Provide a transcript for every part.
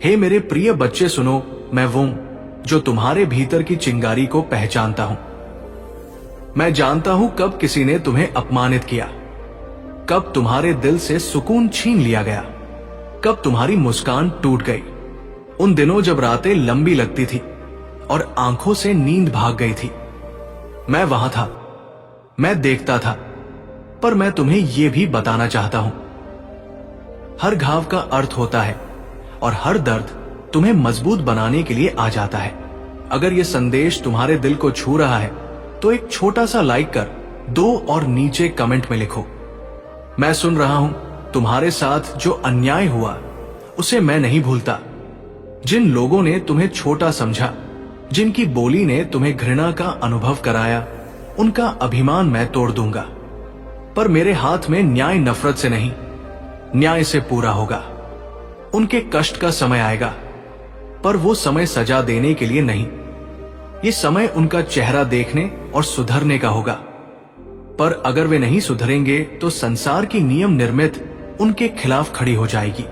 हे मेरे प्रिय बच्चे सुनो, मैं वो जो तुम्हारे भीतर की चिंगारी को पहचानता हूं। मैं जानता हूं कब किसी ने तुम्हें अपमानित किया, कब तुम्हारे दिल से सुकून छीन लिया गया, कब तुम्हारी मुस्कान टूट गई। उन दिनों जब रातें लंबी लगती थी और आंखों से नींद भाग गई थी, मैं वहां था, मैं देखता था। पर मैं तुम्हें यह भी बताना चाहता हूं, हर घाव का अर्थ होता है और हर दर्द तुम्हें मजबूत बनाने के लिए आ जाता है। अगर यह संदेश तुम्हारे दिल को छू रहा है तो एक छोटा सा लाइक कर दो और नीचे कमेंट में लिखो, मैं सुन रहा हूं। तुम्हारे साथ जो अन्याय हुआ उसे मैं नहीं भूलता। जिन लोगों ने तुम्हें छोटा समझा, जिनकी बोली ने तुम्हें घृणा का अनुभव कराया, उनका अभिमान मैं तोड़ दूंगा। पर मेरे हाथ में न्याय नफरत से नहीं, न्याय से पूरा होगा। उनके कष्ट का समय आएगा, पर वो समय सजा देने के लिए नहीं। ये समय उनका चेहरा देखने और सुधरने का होगा। पर अगर वे नहीं सुधरेंगे तो संसार की नियम निर्मित उनके खिलाफ खड़ी हो जाएगी।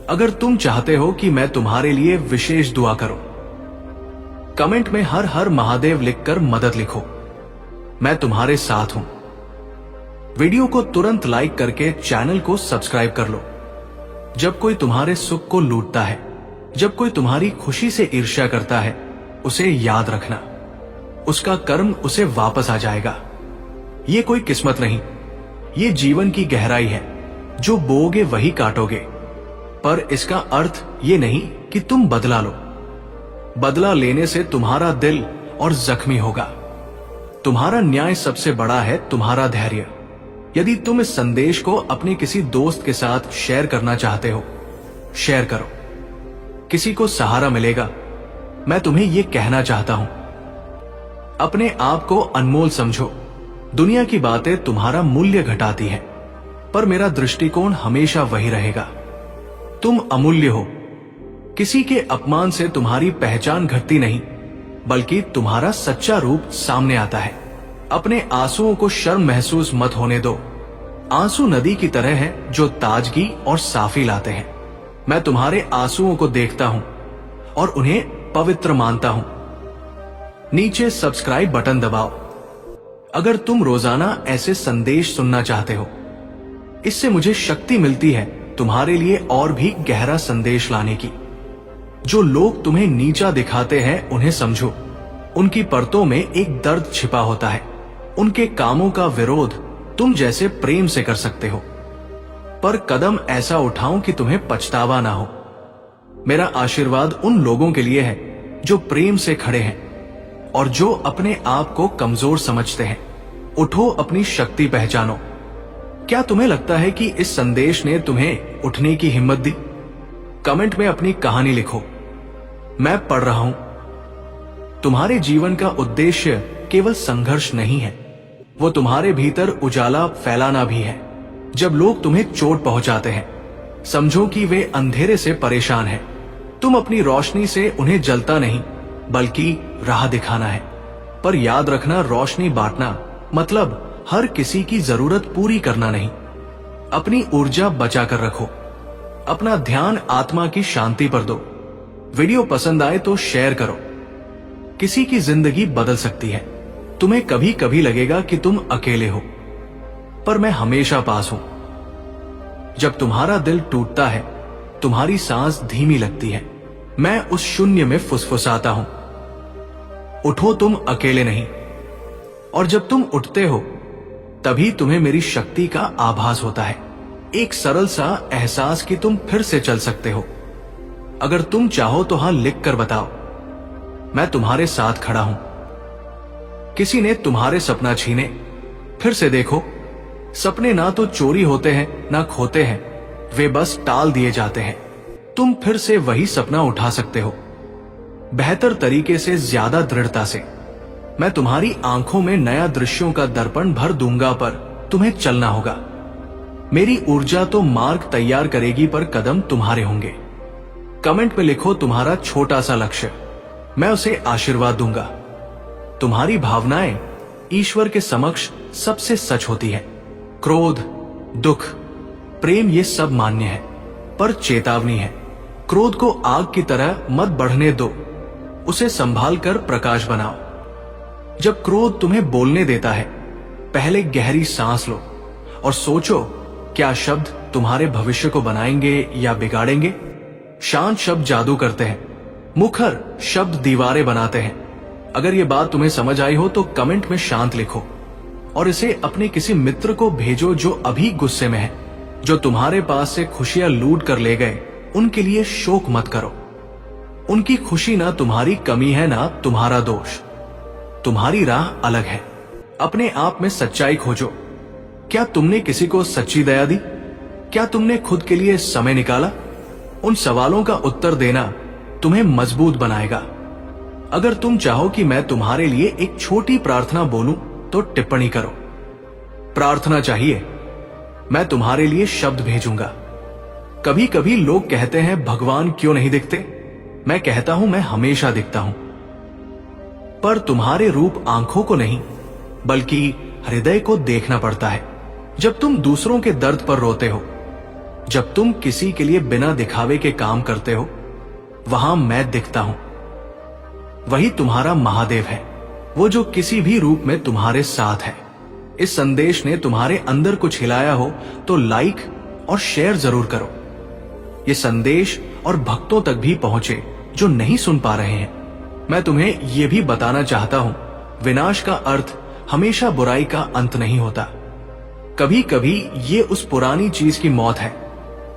अगर तुम चाहते हो कि मैं तुम्हारे लिए विशेष दुआ करूं, कमेंट में हर हर महादेव लिखकर मदद लिखो। मैं तुम्हारे साथ हूं। वीडियो को तुरंत लाइक करके चैनल को सब्सक्राइब कर लो। जब कोई तुम्हारे सुख को लूटता है, जब कोई तुम्हारी खुशी से ईर्ष्या करता है, उसे याद रखना, उसका कर्म उसे वापस आ जाएगा। ये कोई किस्मत नहीं, ये जीवन की गहराई है। जो बोओगे वही काटोगे। पर इसका अर्थ ये नहीं कि तुम बदला लो। बदला लेने से तुम्हारा दिल और जख्मी होगा। तुम्हारा न्याय सबसे बड़ा है, तुम्हारा धैर्य। यदि तुम इस संदेश को अपने किसी दोस्त के साथ शेयर करना चाहते हो, शेयर करो। किसी को सहारा मिलेगा। मैं तुम्हें यह कहना चाहता हूं, अपने आप को अनमोल समझो। दुनिया की बातें तुम्हारा मूल्य घटाती हैं, पर मेरा दृष्टिकोण हमेशा वही रहेगा। तुम अमूल्य हो। किसी के अपमान से तुम्हारी पहचान घटती नहीं, बल्कि तुम्हारा सच्चा रूप सामने आता है। अपने आंसुओं को शर्म महसूस मत होने दो। आंसू नदी की तरह हैं जो ताजगी और साफी लाते हैं। मैं तुम्हारे आंसुओं को देखता हूं और उन्हें पवित्र मानता हूं। नीचे सब्सक्राइब बटन दबाओ अगर तुम रोजाना ऐसे संदेश सुनना चाहते हो। इससे मुझे शक्ति मिलती है तुम्हारे लिए और भी गहरा संदेश लाने की। जो लोग तुम्हें नीचा दिखाते हैं उन्हें समझो। उनकी परतों में एक दर्द छिपा होता है। उनके कामों का विरोध तुम जैसे प्रेम से कर सकते हो। पर कदम ऐसा उठाओ कि तुम्हें पछतावा ना हो। मेरा आशीर्वाद उन लोगों के लिए है जो प्रेम से खड़े हैं और जो अपने आप को कमजोर समझते हैं। उठो, अपनी शक्ति पहचानो। क्या तुम्हें लगता है कि इस संदेश ने तुम्हें उठने की हिम्मत दी? कमेंट में अपनी कहानी लिखो, मैं पढ़ रहा हूं। तुम्हारे जीवन का उद्देश्य केवल संघर्ष नहीं है, वो तुम्हारे भीतर उजाला फैलाना भी है। जब लोग तुम्हें चोट पहुंचाते हैं, समझो कि वे अंधेरे से परेशान हैं। तुम अपनी रोशनी से उन्हें जलता नहीं, बल्कि राह दिखाना है। पर याद रखना, रोशनी बांटना मतलब हर किसी की जरूरत पूरी करना नहीं। अपनी ऊर्जा बचा कर रखो। अपना ध्यान आत्मा की शांति पर दो। वीडियो पसंद आए तो शेयर करो। किसी की जिंदगी बदल सकती है। तुम्हें कभी कभी लगेगा कि तुम अकेले हो, पर मैं हमेशा पास हूं। जब तुम्हारा दिल टूटता है, तुम्हारी सांस धीमी लगती है, मैं उस शून्य में फुसफुसाता हूं, उठो, तुम अकेले नहीं। और जब तुम उठते हो तभी तुम्हें मेरी शक्ति का आभास होता है। एक सरल सा एहसास कि तुम फिर से चल सकते हो। अगर तुम चाहो तो हां लिख कर बताओ, मैं तुम्हारे साथ खड़ा हूं। किसी ने तुम्हारे सपना छीने, फिर से देखो। सपने ना तो चोरी होते हैं ना खोते हैं, वे बस टाल दिए जाते हैं। तुम फिर से वही सपना उठा सकते हो, बेहतर तरीके से, ज्यादा दृढ़ता से। मैं तुम्हारी आंखों में नया दृश्यों का दर्पण भर दूंगा, पर तुम्हें चलना होगा। मेरी ऊर्जा तो मार्ग तैयार करेगी, पर कदम तुम्हारे होंगे। कमेंट में लिखो तुम्हारा छोटा सा लक्ष्य, मैं उसे आशीर्वाद दूंगा। तुम्हारी भावनाएं ईश्वर के समक्ष सबसे सच होती है। क्रोध, दुख, प्रेम, ये सब मान्य है, पर चेतावनी है, क्रोध को आग की तरह मत बढ़ने दो, उसे संभाल कर प्रकाश बनाओ। जब क्रोध तुम्हें बोलने देता है, पहले गहरी सांस लो और सोचो, क्या शब्द तुम्हारे भविष्य को बनाएंगे या बिगाड़ेंगे। शांत शब्द जादू करते हैं, मुखर शब्द दीवारें बनाते हैं। अगर ये बात तुम्हें समझ आई हो तो कमेंट में शांत लिखो और इसे अपने किसी मित्र को भेजो जो अभी गुस्से में है। जो तुम्हारे पास से खुशियां लूट कर ले गए, उनके लिए शोक मत करो। उनकी खुशी ना तुम्हारी कमी है ना तुम्हारा दोष। तुम्हारी राह अलग है। अपने आप में सच्चाई खोजो। क्या तुमने किसी को सच्ची दया दी? क्या तुमने खुद के लिए समय निकाला? उन सवालों का उत्तर देना तुम्हें मजबूत बनाएगा। अगर तुम चाहो कि मैं तुम्हारे लिए एक छोटी प्रार्थना बोलूं तो टिप्पणी करो। प्रार्थना चाहिए? मैं तुम्हारे लिए शब्द भेजूंगा। कभी कभी लोग कहते हैं भगवान क्यों नहीं दिखते? मैं कहता हूं मैं हमेशा दिखता हूं, पर तुम्हारे रूप आंखों को नहीं बल्कि हृदय को देखना पड़ता है। जब तुम दूसरों के दर्द पर रोते हो, जब तुम किसी के लिए बिना दिखावे के काम करते हो, वहां मैं दिखता हूं। वही तुम्हारा महादेव है, वो जो किसी भी रूप में तुम्हारे साथ है। इस संदेश ने तुम्हारे अंदर कुछ हिलाया हो तो लाइक और शेयर जरूर करो। ये संदेश और भक्तों तक भी पहुंचे जो नहीं सुन पा रहे हैं। मैं तुम्हें यह भी बताना चाहता हूं, विनाश का अर्थ हमेशा बुराई का अंत नहीं होता। कभी कभी ये उस पुरानी चीज की मौत है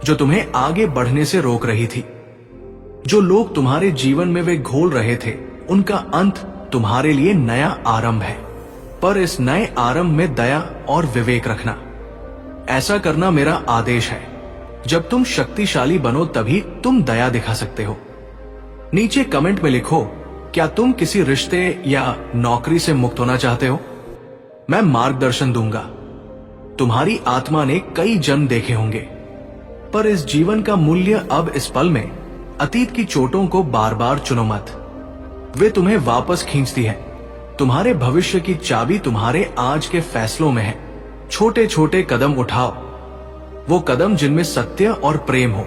जो तुम्हें आगे बढ़ने से रोक रही थी। जो लोग तुम्हारे जीवन में वे घोल रहे थे, उनका अंत तुम्हारे लिए नया आरंभ है। पर इस नए आरंभ में दया और विवेक रखना। ऐसा करना मेरा आदेश है। जब तुम शक्तिशाली बनो तभी तुम दया दिखा सकते हो। नीचे कमेंट में लिखो, क्या तुम किसी रिश्ते या नौकरी से मुक्त होना चाहते हो? मैं मार्गदर्शन दूंगा। तुम्हारी आत्मा ने कई जन्म देखे होंगे, पर इस जीवन का मूल्य अब इस पल में। अतीत की चोटों को बार बार चुनो मत, वे तुम्हें वापस खींचती है। तुम्हारे भविष्य की चाबी तुम्हारे आज के फैसलों में है। छोटे छोटे कदम उठाओ, वो कदम जिनमें सत्य और प्रेम हो।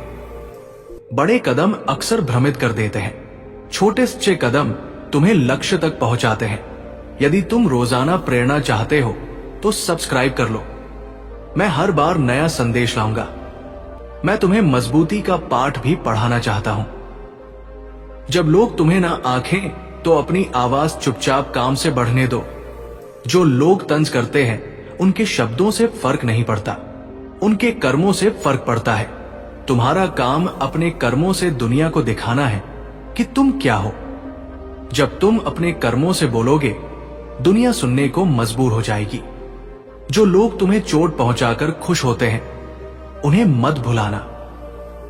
बड़े कदम अक्सर भ्रमित कर देते हैं, छोटे सच्चे कदम तुम्हें लक्ष्य तक पहुंचाते हैं। यदि तुम रोजाना प्रेरणा चाहते हो तो सब्सक्राइब कर लो। मैं हर बार नया संदेश लाऊंगा। मैं तुम्हें मजबूती का पाठ भी पढ़ाना चाहता हूं। जब लोग तुम्हें ना आंखें तो अपनी आवाज चुपचाप काम से बढ़ने दो। जो लोग तंज करते हैं, उनके शब्दों से फर्क नहीं पड़ता, उनके कर्मों से फर्क पड़ता है। तुम्हारा काम अपने कर्मों से दुनिया को दिखाना है कि तुम क्या हो। जब तुम अपने कर्मों से बोलोगे, दुनिया सुनने को मजबूर हो जाएगी। जो लोग तुम्हें चोट पहुंचाकर खुश होते हैं, उन्हें मत भुलाना,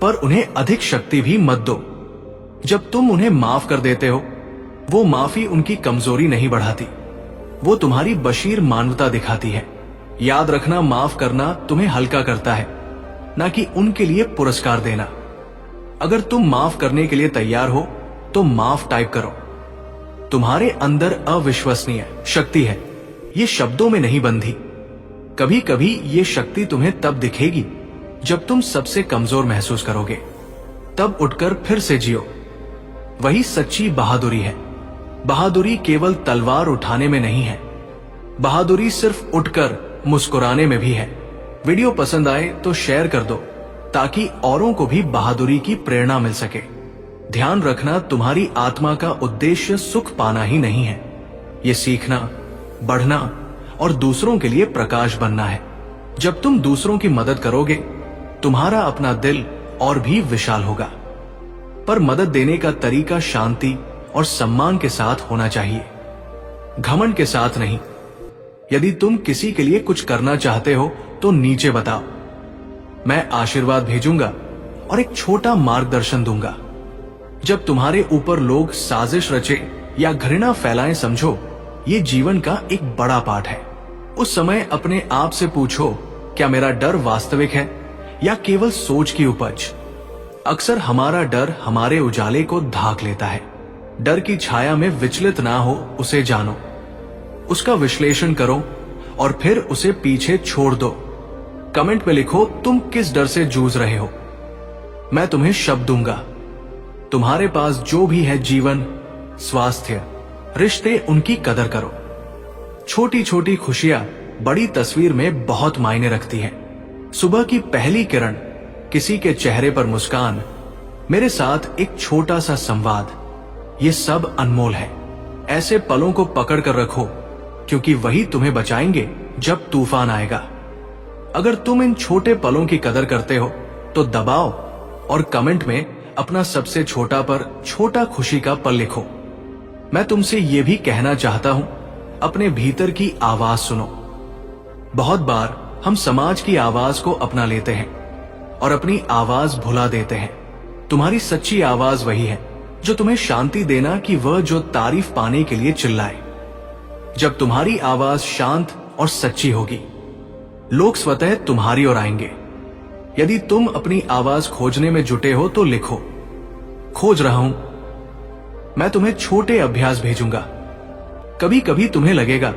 पर उन्हें अधिक शक्ति भी मत दो। जब तुम उन्हें माफ कर देते हो, वो माफी उनकी कमजोरी नहीं बढ़ाती, वो तुम्हारी बशीर मानवता दिखाती है। याद रखना, माफ करना तुम्हें हल्का करता है, ना कि उनके लिए पुरस्कार देना। अगर तुम माफ करने के लिए तैयार हो तो माफ टाइप करो। तुम्हारे अंदर अविश्वसनीय शक्ति है, ये शब्दों में नहीं बंधी। कभी कभी ये शक्ति तुम्हें तब दिखेगी जब तुम सबसे कमजोर महसूस करोगे, तब उठकर फिर से जियो। वही सच्ची बहादुरी है। बहादुरी केवल तलवार उठाने में नहीं है, बहादुरी सिर्फ उठकर मुस्कुराने में भी है। वीडियो पसंद आए तो शेयर कर दो ताकि औरों को भी बहादुरी की प्रेरणा मिल सके। ध्यान रखना, तुम्हारी आत्मा का उद्देश्य सुख पाना ही नहीं है, ये सीखना, बढ़ना और दूसरों के लिए प्रकाश बनना है। जब तुम दूसरों की मदद करोगे, तुम्हारा अपना दिल और भी विशाल होगा। पर मदद देने का तरीका शांति और सम्मान के साथ होना चाहिए, घमंड के साथ नहीं। यदि तुम किसी के लिए कुछ करना चाहते हो तो नीचे बताओ, मैं आशीर्वाद भेजूंगा और एक छोटा मार्गदर्शन दूंगा। जब तुम्हारे ऊपर लोग साजिश रचे या घृणा फैलाएं, समझो ये जीवन का एक बड़ा पाठ है। उस समय अपने आप से पूछो, क्या मेरा डर वास्तविक है या केवल सोच की उपज? अक्सर हमारा डर हमारे उजाले को ढाक लेता है। डर की छाया में विचलित ना हो, उसे जानो, उसका विश्लेषण करो और फिर उसे पीछे छोड़ दो। कमेंट में लिखो तुम किस डर से जूझ रहे हो। मैं तुम्हें शब्द दूंगा, तुम्हारे पास जो भी है, जीवन, स्वास्थ्य, रिश्ते, उनकी कदर करो। छोटी छोटी खुशियां बड़ी तस्वीर में बहुत मायने रखती हैं। सुबह की पहली किरण, किसी के चेहरे पर मुस्कान, मेरे साथ एक छोटा सा संवाद, ये सब अनमोल है। ऐसे पलों को पकड़ कर रखो, क्योंकि वही तुम्हें बचाएंगे जब तूफान आएगा। अगर तुम इन छोटे पलों की कदर करते हो तो दबाओ और कमेंट में अपना सबसे छोटा पर छोटा खुशी का पल लिखो। मैं तुमसे ये भी कहना चाहता हूं, अपने भीतर की आवाज सुनो। बहुत बार हम समाज की आवाज को अपना लेते हैं और अपनी आवाज भुला देते हैं। तुम्हारी सच्ची आवाज वही है जो तुम्हें शांति देना कि वह जो तारीफ पाने के लिए चिल्लाए। जब तुम्हारी आवाज शांत और सच्ची होगी, लोग स्वतः तुम्हारी ओर आएंगे। यदि तुम अपनी आवाज खोजने में जुटे हो तो लिखो, खोज रहा हूं। मैं तुम्हें छोटे अभ्यास भेजूंगा। कभी कभी तुम्हें लगेगा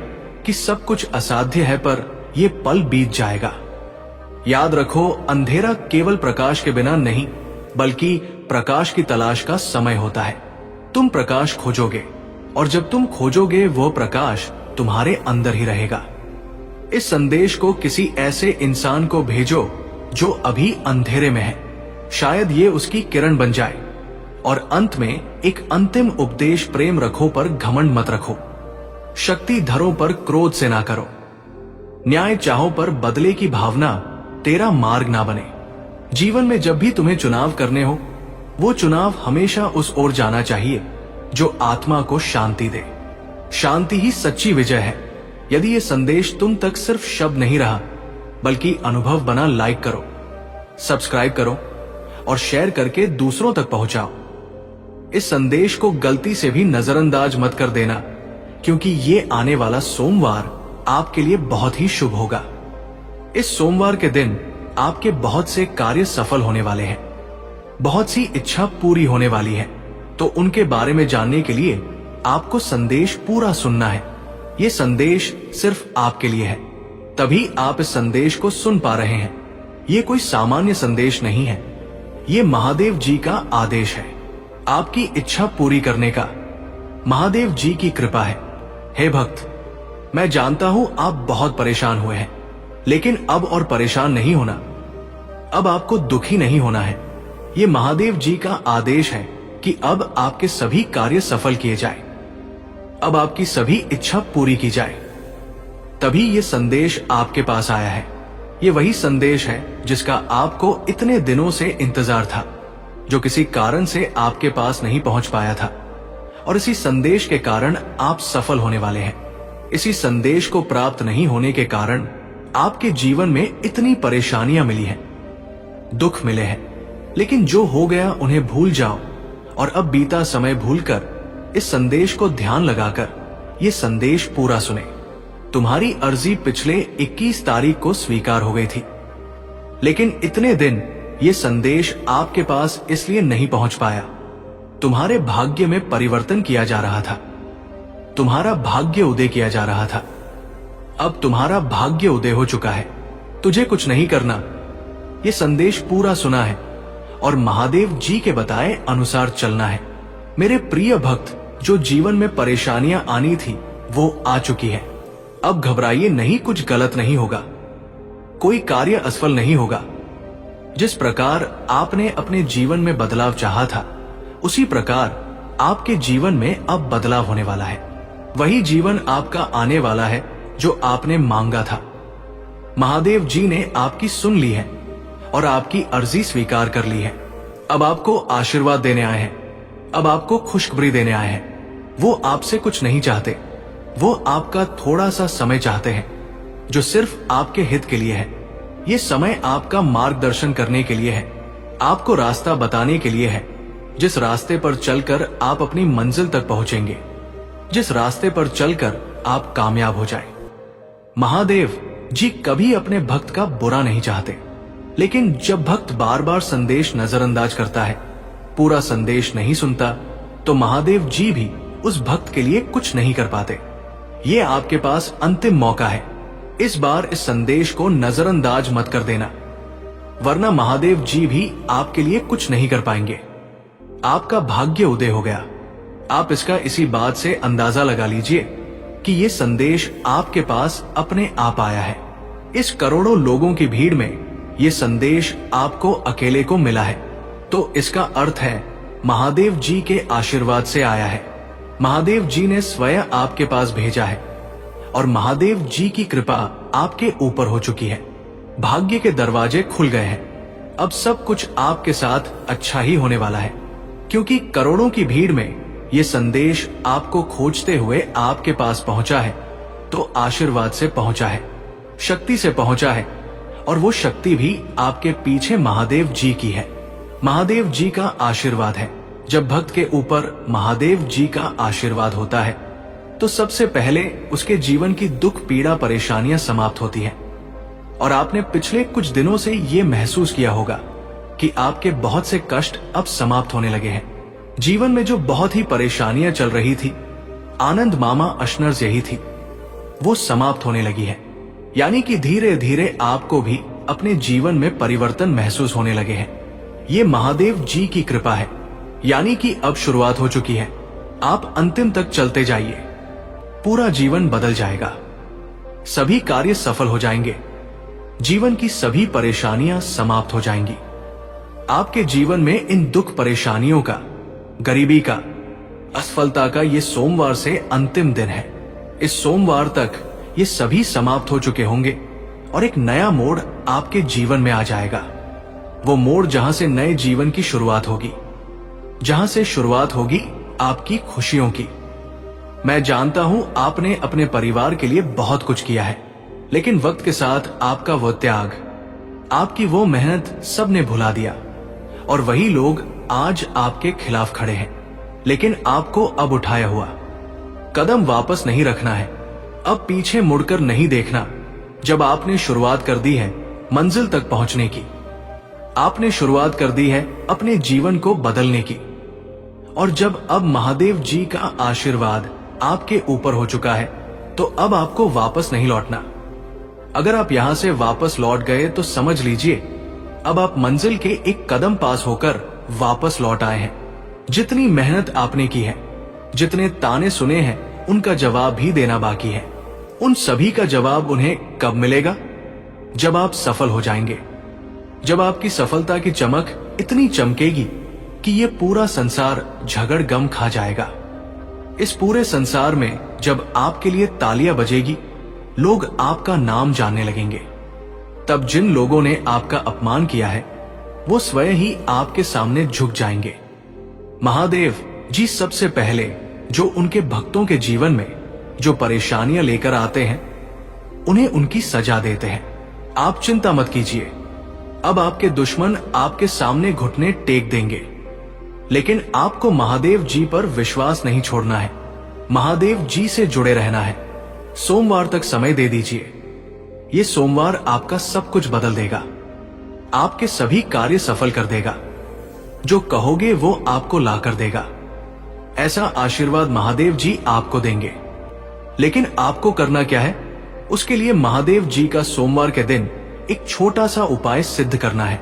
कि सब कुछ असाध्य है, पर यह पल बीत जाएगा। याद रखो, अंधेरा केवल प्रकाश के बिना नहीं, बल्कि प्रकाश की तलाश का समय होता है। तुम प्रकाश खोजोगे और जब तुम खोजोगे वो प्रकाश तुम्हारे अंदर ही रहेगा। इस संदेश को किसी ऐसे इंसान को भेजो जो अभी अंधेरे में है। शायद ये उसकी किरण बन जाए। और अंत में एक अंतिम उपदेश, प्रेम रखो पर घमंड मत रखो। शक्ति धरो पर क्रोध से ना करो। न्याय चाहो पर बदले की भावना तेरा मार्ग ना बने। जीवन में जब भी तुम्हें चुनाव करने हो, वो चुनाव हमेशा उस ओर जाना चाहिए जो आत्मा को शांति दे। शांति ही सच्ची विजय है। यदि ये संदेश तुम तक सिर्फ शब्द नहीं रहा, बल्कि अनुभव बना, लाइक करो, सब्सक्राइब करो और शेयर करके दूसरों तक पहुंचाओ। इस संदेश को गलती से भी नजरअंदाज मत कर देना, क्योंकि ये आने वाला सोमवार आपके लिए बहुत ही शुभ होगा। इस सोमवार के दिन आपके बहुत से कार्य सफल होने वाले हैं, बहुत सी इच्छा पूरी होने वाली है। तो उनके बारे में जानने के लिए आपको संदेश पूरा सुनना है। ये संदेश सिर्फ आपके लिए है, तभी आप इस संदेश को सुन पा रहे हैं। ये कोई सामान्य संदेश नहीं है, ये महादेव जी का आदेश है, आपकी इच्छा पूरी करने का। महादेव जी की कृपा है। हे भक्त, मैं जानता हूं आप बहुत परेशान हुए हैं, लेकिन अब और परेशान नहीं होना। अब आपको दुखी नहीं होना है। ये महादेव जी का आदेश है कि अब आपके सभी कार्य सफल किए जाए, अब आपकी सभी इच्छा पूरी की जाए। तभी ये संदेश आपके पास आया है। ये वही संदेश है जिसका आपको इतने दिनों से इंतजार था, जो किसी कारण से आपके पास नहीं पहुंच पाया था। और इसी संदेश के कारण आप सफल होने वाले हैं। इसी संदेश को प्राप्त नहीं होने के कारण आपके जीवन में इतनी परेशानियां मिली हैं, दुख मिले हैं। लेकिन जो हो गया उन्हें भूल जाओ और अब बीता समय भूलकर इस संदेश को ध्यान लगाकर ये संदेश पूरा सुने। तुम्हारी अर्जी पिछले 21 तारीख को स्वीकार हो गई थी, लेकिन इतने दिन ये संदेश आपके पास इसलिए नहीं पहुंच पाया। तुम्हारे भाग्य में परिवर्तन किया जा रहा था, तुम्हारा भाग्य उदय किया जा रहा था। अब तुम्हारा भाग्य उदय हो चुका है, तुझे कुछ नहीं करना। ये संदेश पूरा सुना है और महादेव जी के बताए अनुसार चलना है। मेरे प्रिय भक्त, जो जीवन में परेशानियां आनी थी वो आ चुकी है। अब घबराइए नहीं, कुछ गलत नहीं होगा, कोई कार्य असफल नहीं होगा। जिस प्रकार आपने अपने जीवन में बदलाव चाहा था, उसी प्रकार आपके जीवन में अब बदलाव होने वाला है। वही जीवन आपका आने वाला है जो आपने मांगा था। महादेव जी ने आपकी सुन ली है और आपकी अर्जी स्वीकार कर ली है। अब आपको आशीर्वाद देने आए हैं, अब आपको खुशखबरी देने आए हैं। वो आपसे कुछ नहीं चाहते, वो आपका थोड़ा सा समय चाहते हैं, जो सिर्फ आपके हित के लिए है। ये समय आपका मार्गदर्शन करने के लिए है, आपको रास्ता बताने के लिए है, जिस रास्ते पर चलकर आप अपनी मंजिल तक पहुंचेंगे, जिस रास्ते पर चलकर आप कामयाब हो जाएं। महादेव जी कभी अपने भक्त का बुरा नहीं चाहते, लेकिन जब भक्त बार बार संदेश नजरअंदाज करता है, पूरा संदेश नहीं सुनता, तो महादेव जी भी उस भक्त के लिए कुछ नहीं कर पाते। ये आपके पास अंतिम मौका है। इस बार इस संदेश को नजरअंदाज मत कर देना, वरना महादेव जी भी आपके लिए कुछ नहीं कर पाएंगे। आपका भाग्य उदय हो गया। आप इसका इसी बात से अंदाजा लगा लीजिए कि ये संदेश आपके पास अपने आप आया है। इस करोड़ों लोगों की भीड़ में ये संदेश आपको अकेले को मिला है, तो इसका अर्थ है महादेव जी के आशीर्वाद से आया है। महादेव जी ने स्वयं आपके पास भेजा है और महादेव जी की कृपा आपके ऊपर हो चुकी है। भाग्य के दरवाजे खुल गए हैं। अब सब कुछ आपके साथ अच्छा ही होने वाला है, क्योंकि करोड़ों की भीड़ में ये संदेश आपको खोजते हुए आपके पास पहुंचा है, तो आशीर्वाद से पहुंचा है, शक्ति से पहुंचा है, और वो शक्ति भी आपके पीछे महादेव जी की है। महादेव जी का आशीर्वाद है। जब भक्त के ऊपर महादेव जी का आशीर्वाद होता है तो सबसे पहले उसके जीवन की दुख पीड़ा परेशानियां समाप्त होती हैं। और आपने पिछले कुछ दिनों से ये महसूस किया होगा कि आपके बहुत से कष्ट अब समाप्त होने लगे हैं। जीवन में जो बहुत ही परेशानियां चल रही थी, आनंद मामा अशनर्स यही थी, वो समाप्त होने लगी है। यानी कि धीरे धीरे आपको भी अपने जीवन में परिवर्तन महसूस होने लगे हैं। ये महादेव जी की कृपा है, यानी कि अब शुरुआत हो चुकी है। आप अंतिम तक चलते जाइए, पूरा जीवन बदल जाएगा, सभी कार्य सफल हो जाएंगे, जीवन की सभी परेशानियां समाप्त हो जाएंगी। आपके जीवन में इन दुख परेशानियों का, गरीबी का, असफलता का ये सोमवार से अंतिम दिन है। इस सोमवार तक ये सभी समाप्त हो चुके होंगे और एक नया मोड़ आपके जीवन में आ जाएगा। वो मोड़ जहां से नए जीवन की शुरुआत होगी, जहां से शुरुआत होगी आपकी खुशियों की। मैं जानता हूं आपने अपने परिवार के लिए बहुत कुछ किया है, लेकिन वक्त के साथ आपका वो त्याग, आपकी वो मेहनत सबने भुला दिया और वही लोग आज आपके खिलाफ खड़े हैं। लेकिन आपको अब उठाया हुआ कदम वापस नहीं रखना है, अब पीछे मुड़कर नहीं देखना। जब आपने शुरुआत कर दी है मंजिल तक पहुंचने की, आपने शुरुआत कर दी है अपने जीवन को बदलने की, और जब अब महादेव जी का आशीर्वाद आपके ऊपर हो चुका है, तो अब आपको वापस नहीं लौटना। अगर आप यहां से वापस लौट गए तो समझ लीजिए अब आप मंजिल के एक कदम पास होकर वापस लौट आए हैं। जितनी मेहनत आपने की है, जितने ताने सुने हैं, उनका जवाब भी देना बाकी है। उन सभी का जवाब उन्हें कब मिलेगा? जब आप सफल हो जाएंगे, जब आपकी सफलता की चमक इतनी चमकेगी कि ये पूरा संसार झगड़ गम खा जाएगा। इस पूरे संसार में जब आपके लिए तालियां बजेगी, लोग आपका नाम जानने लगेंगे। तब जिन लोगों ने आपका अपमान किया है, वो स्वयं ही आपके सामने झुक जाएंगे। महादेव जी सबसे पहले जो उनके भक्तों के जीवन में जो परेशानियां लेकर आते हैं, उन्हें उनकी सजा देते हैं। आप चिंता मत कीजिए, अब आपके दुश्मन आपके सामने घुटने टेक देंगे, लेकिन आपको महादेव जी पर विश्वास नहीं छोड़ना है, महादेव जी से जुड़े रहना है। सोमवार तक समय दे दीजिए, ये सोमवार आपका सब कुछ बदल देगा, आपके सभी कार्य सफल कर देगा। जो कहोगे वो आपको ला कर देगा। ऐसा आशीर्वाद महादेव जी आपको देंगे। लेकिन आपको करना क्या है? उसके लिए महादेव जी का सोमवार के दिन एक छोटा सा उपाय सिद्ध करना है।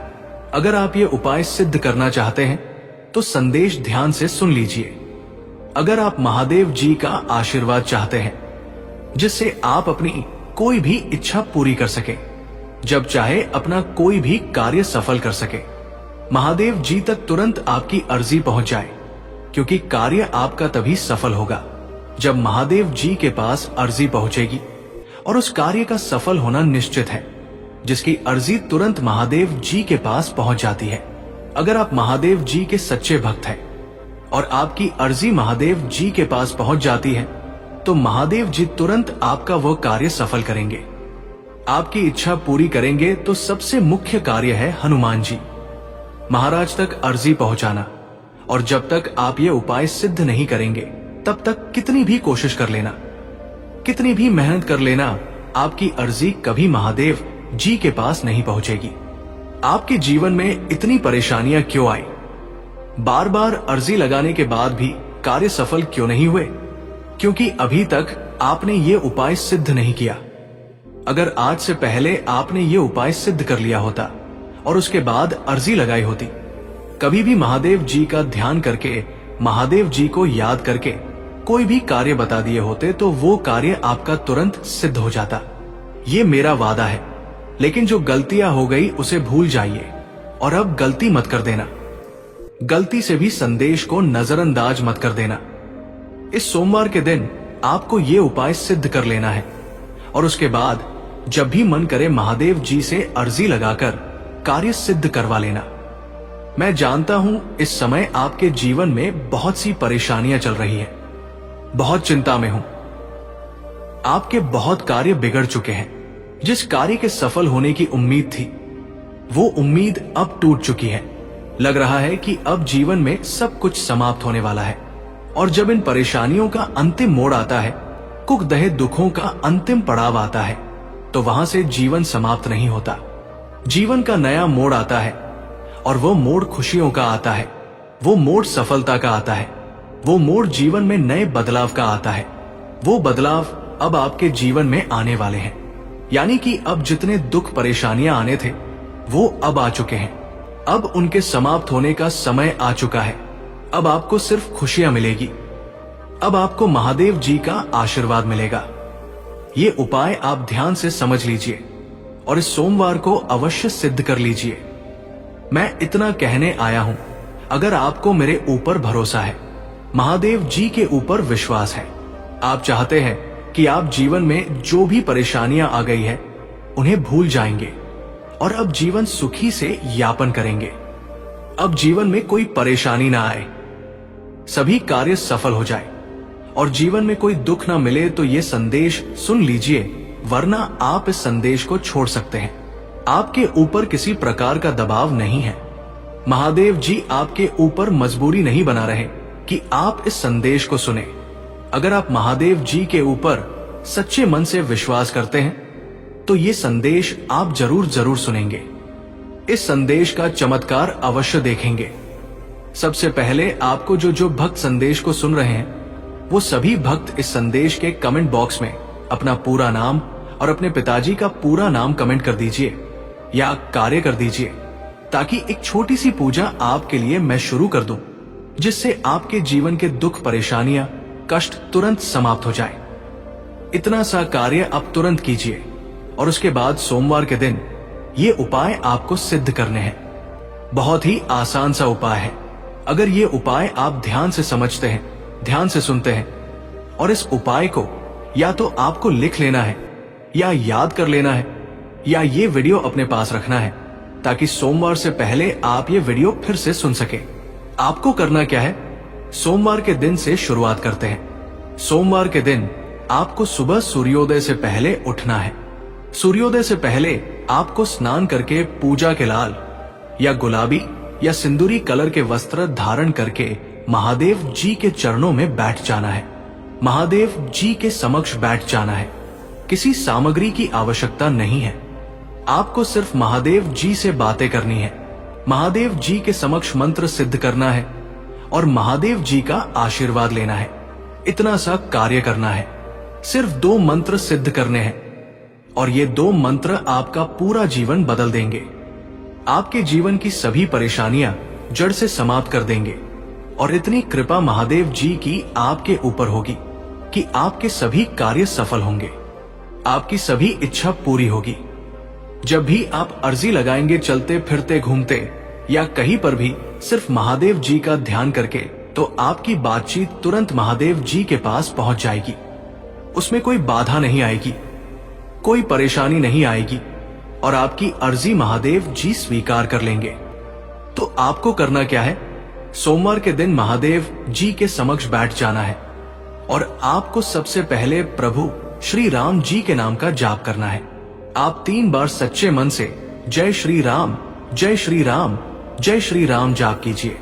अगर आप ये उपाय सिद्ध करना चाहते हैं तो संदेश ध्यान से सुन लीजिए। अगर आप महादेव जी का आशीर्वाद चाहते हैं जिससे आप अपनी कोई भी इच्छा पूरी कर सके, जब चाहे अपना कोई भी कार्य सफल कर सके, महादेव जी तक तुरंत आपकी अर्जी पहुंच जाए, क्योंकि कार्य आपका तभी सफल होगा जब महादेव जी के पास अर्जी पहुंचेगी, और उस कार्य का सफल होना निश्चित है जिसकी अर्जी तुरंत महादेव जी के पास पहुंच जाती है। अगर आप महादेव जी के सच्चे भक्त हैं और आपकी अर्जी महादेव जी के पास पहुंच जाती है, तो महादेव जी तुरंत आपका वह कार्य सफल करेंगे, आपकी इच्छा पूरी करेंगे। तो सबसे मुख्य कार्य है हनुमान जी महाराज तक अर्जी पहुंचाना। और जब तक आप ये उपाय सिद्ध नहीं करेंगे, तब तक कितनी भी कोशिश कर लेना, कितनी भी मेहनत कर लेना, आपकी अर्जी कभी महादेव जी के पास नहीं पहुंचेगी। आपके जीवन में इतनी परेशानियां क्यों आई? बार बार अर्जी लगाने के बाद भी कार्य सफल क्यों नहीं हुए? क्योंकि अभी तक आपने ये उपाय सिद्ध नहीं किया। अगर आज से पहले आपने ये उपाय सिद्ध कर लिया होता और उसके बाद अर्जी लगाई होती, कभी भी महादेव जी का ध्यान करके, महादेव जी को याद करके कोई भी कार्य बता दिए होते तो वो कार्य आपका तुरंत सिद्ध हो जाता। ये मेरा वादा है। लेकिन जो गलतियां हो गई उसे भूल जाइए और अब गलती मत कर देना। गलती से भी संदेश को नजरअंदाज मत कर देना। इस सोमवार के दिन आपको ये उपाय सिद्ध कर लेना है और उसके बाद जब भी मन करे महादेव जी से अर्जी लगाकर कार्य सिद्ध करवा लेना। मैं जानता हूं इस समय आपके जीवन में बहुत सी परेशानियां चल रही हैं, बहुत चिंता में हूं। आपके बहुत कार्य बिगड़ चुके हैं। जिस कार्य के सफल होने की उम्मीद थी वो उम्मीद अब टूट चुकी है। लग रहा है कि अब जीवन में सब कुछ समाप्त होने वाला है और जब इन परेशानियों का अंतिम मोड़ आता है, कुक दहे दुखों का अंतिम पड़ाव आता है, तो वहां से जीवन समाप्त नहीं होता। जीवन का नया मोड़ आता है और वो मोड़ खुशियों का आता है, वो मोड़ सफलता का आता है, वो मोड़ जीवन में नए बदलाव का आता है। वो बदलाव अब आपके जीवन में आने वाले हैं। यानी कि अब जितने दुख परेशानियां आने थे वो अब आ चुके हैं। अब उनके समाप्त होने का समय आ चुका है। अब आपको सिर्फ खुशियां मिलेगी। अब आपको महादेव जी का आशीर्वाद मिलेगा। ये उपाय आप ध्यान से समझ लीजिए और इस सोमवार को अवश्य सिद्ध कर लीजिए। मैं इतना कहने आया हूं, अगर आपको मेरे ऊपर भरोसा है, महादेव जी के ऊपर विश्वास है, आप चाहते हैं कि आप जीवन में जो भी परेशानियां आ गई है उन्हें भूल जाएंगे और अब जीवन सुखी से यापन करेंगे। अब जीवन में कोई परेशानी ना आए, सभी कार्य सफल हो जाए और जीवन में कोई दुख ना मिले, तो ये संदेश सुन लीजिए, वरना आप इस संदेश को छोड़ सकते हैं। आपके ऊपर किसी प्रकार का दबाव नहीं है। महादेव जी आपके ऊपर मजबूरी नहीं बना रहे कि आप इस संदेश को सुने। अगर आप महादेव जी के ऊपर सच्चे मन से विश्वास करते हैं तो ये संदेश आप जरूर सुनेंगे। इस संदेश का चमत्कार अवश्य देखेंगे। सबसे पहले आपको जो भक्त संदेश को सुन रहे हैं वो सभी भक्त इस संदेश के कमेंट बॉक्स में अपना पूरा नाम और अपने पिताजी का पूरा नाम कमेंट कर दीजिए या कार्य कर दीजिए, ताकि एक छोटी सी पूजा आपके लिए मैं शुरू कर दूं, जिससे आपके जीवन के दुख परेशानियां कष्ट तुरंत समाप्त हो जाए। इतना सा कार्य आप तुरंत कीजिए और उसके बाद सोमवार के दिन ये उपाय आपको सिद्ध करने हैं। बहुत ही आसान सा उपाय है। अगर ये उपाय आप ध्यान से समझते हैं, ध्यान से सुनते हैं और इस उपाय को या तो आपको लिख लेना है या याद कर लेना है या ये वीडियो अपने पास रखना है, ताकि सोमवार से पहले आप ये वीडियो फिर से सुन सके। आपको करना क्या है, सोमवार के दिन से शुरुआत करते हैं। सोमवार के दिन आपको सुबह सूर्योदय से पहले उठना है। सूर्योदय से पहले आपको स्नान करके पूजा के लाल या गुलाबी या सिंदूरी कलर के वस्त्र धारण करके महादेव जी के चरणों में बैठ जाना है। महादेव जी के समक्ष बैठ जाना है। किसी सामग्री की आवश्यकता नहीं है। आपको सिर्फ महादेव जी से बातें करनी है, महादेव जी के समक्ष मंत्र सिद्ध करना है और महादेव जी का आशीर्वाद लेना है। इतना सा कार्य करना है। सिर्फ 2 मंत्र सिद्ध करने हैं और ये 2 मंत्र आपका पूरा जीवन बदल देंगे। आपके जीवन की सभी परेशानियां जड़ से समाप्त कर देंगे और इतनी कृपा महादेव जी की आपके ऊपर होगी कि आपके सभी कार्य सफल होंगे, आपकी सभी इच्छा पूरी होगी। जब भी आप अर्जी लगाएंगे चलते फिरते घूमते या कहीं पर भी सिर्फ महादेव जी का ध्यान करके, तो आपकी बातचीत तुरंत महादेव जी के पास पहुंच जाएगी। उसमें कोई बाधा नहीं आएगी, कोई परेशानी नहीं आएगी और आपकी अर्जी महादेव जी स्वीकार कर लेंगे। तो आपको करना क्या है, सोमवार के दिन महादेव जी के समक्ष बैठ जाना है और आपको सबसे पहले प्रभु श्री राम जी के नाम का जाप करना है। आप 3 बार सच्चे मन से जय श्री राम जय श्री राम जय श्री राम जाप कीजिए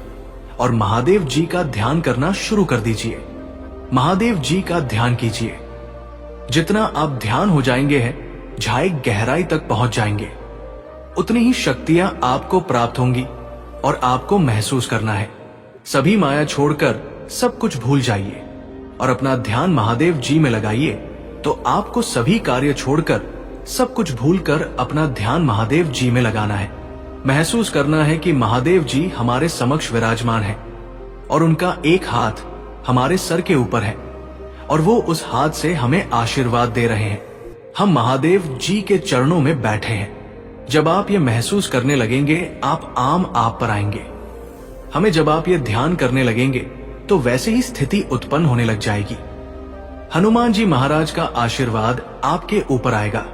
और महादेव जी का ध्यान करना शुरू कर दीजिए। महादेव जी का ध्यान कीजिए। जितना आप ध्यान हो जाएंगे हैं, झाई गहराई तक पहुंच जाएंगे, उतनी ही शक्तियां आपको प्राप्त होंगी और आपको महसूस करना है। सभी माया छोड़कर सब कुछ भूल जाइए और अपना ध्यान महादेव जी में लगाइए। तो आपको सभी कार्य छोड़कर सब कुछ भूलकर अपना ध्यान महादेव जी में लगाना है। महसूस करना है कि महादेव जी हमारे समक्ष विराजमान हैं और उनका एक हाथ हमारे सर के ऊपर है और वो उस हाथ से हमें आशीर्वाद दे रहे हैं। हम महादेव जी के चरणों में बैठे हैं। जब आप ये महसूस करने लगेंगे आप पर आएंगे। हमें जब आप ये ध्यान करने लगेंगे तो वैसे ही स्थिति उत्पन्न होने लग जाएगी। हनुमान जी महाराज का आशीर्वाद आपके ऊपर आएगा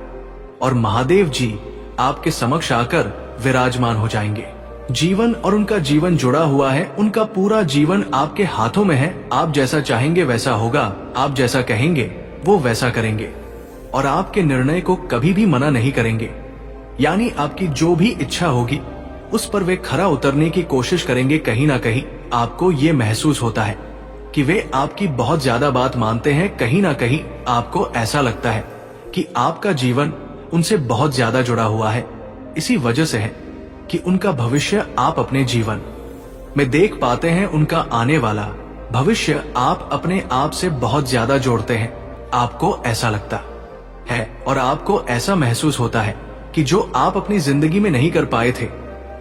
और महादेव जी आपके समक्ष आकर विराजमान हो जाएंगे। जीवन और उनका जीवन जुड़ा हुआ है, उनका पूरा जीवन आपके हाथों में है। आप जैसा चाहेंगे वैसा होगा, आप जैसा कहेंगे वो वैसा करेंगे और आपके निर्णय को कभी भी मना नहीं करेंगे। यानी आपकी जो भी इच्छा होगी उस पर वे खरा उतरने की कोशिश करेंगे। कहीं ना कहीं आपको ये महसूस होता है कि वे आपकी बहुत ज्यादा बात मानते हैं। कहीं ना कहीं आपको ऐसा लगता है कि आपका जीवन उनसे बहुत ज्यादा जुड़ा हुआ है। इसी वजह से है कि उनका भविष्य आप अपने जीवन में देख पाते हैं। उनका आने वाला भविष्य आप अपने आप से बहुत ज्यादा जोड़ते हैं। आपको ऐसा लगता है और आपको ऐसा महसूस होता है कि जो आप अपनी जिंदगी में नहीं कर पाए थे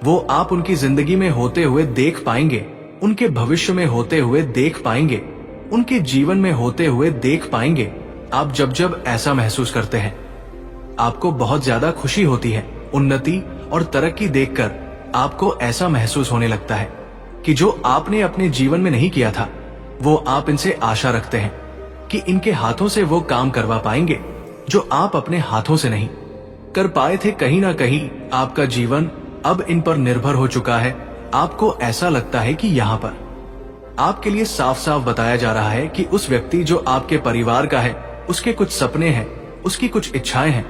वो आप उनकी जिंदगी में होते हुए देख पाएंगे, उनके भविष्य में होते हुए देख पाएंगे, उनके जीवन में होते हुए देख पाएंगे। आप जब जब ऐसा महसूस करते हैं आपको बहुत ज्यादा खुशी होती है। उन्नति और तरक्की देखकर आपको ऐसा महसूस होने लगता है कि जो आपने अपने जीवन में नहीं किया था वो आप इनसे आशा रखते हैं कि इनके हाथों से वो काम करवा पाएंगे जो आप अपने हाथों से नहीं कर पाए थे। कहीं ना कहीं आपका जीवन अब इन पर निर्भर हो चुका है। आपको ऐसा लगता है कि यहाँ पर आपके लिए साफ साफ बताया जा रहा है कि उस व्यक्ति जो आपके परिवार का है उसके कुछ सपने हैं, उसकी कुछ इच्छाएं हैं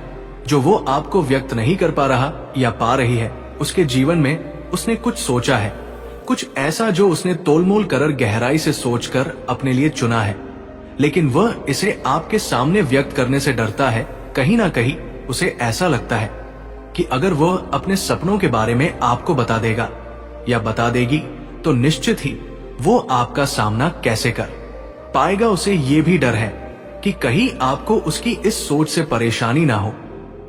जो वो आपको व्यक्त नहीं कर पा रहा या पा रही है। उसके जीवन में उसने कुछ सोचा है, कुछ ऐसा जो उसने तोलमोल कर गहराई से सोचकर अपने लिए चुना है, लेकिन वह इसे आपके सामने व्यक्त करने से डरता है। कहीं ना कहीं उसे ऐसा लगता है कि अगर वह अपने सपनों के बारे में आपको बता देगा या बता देगी तो निश्चित ही वो आपका सामना कैसे कर पाएगा। उसे ये भी डर है कि कहीं आपको उसकी इस सोच से परेशानी ना हो,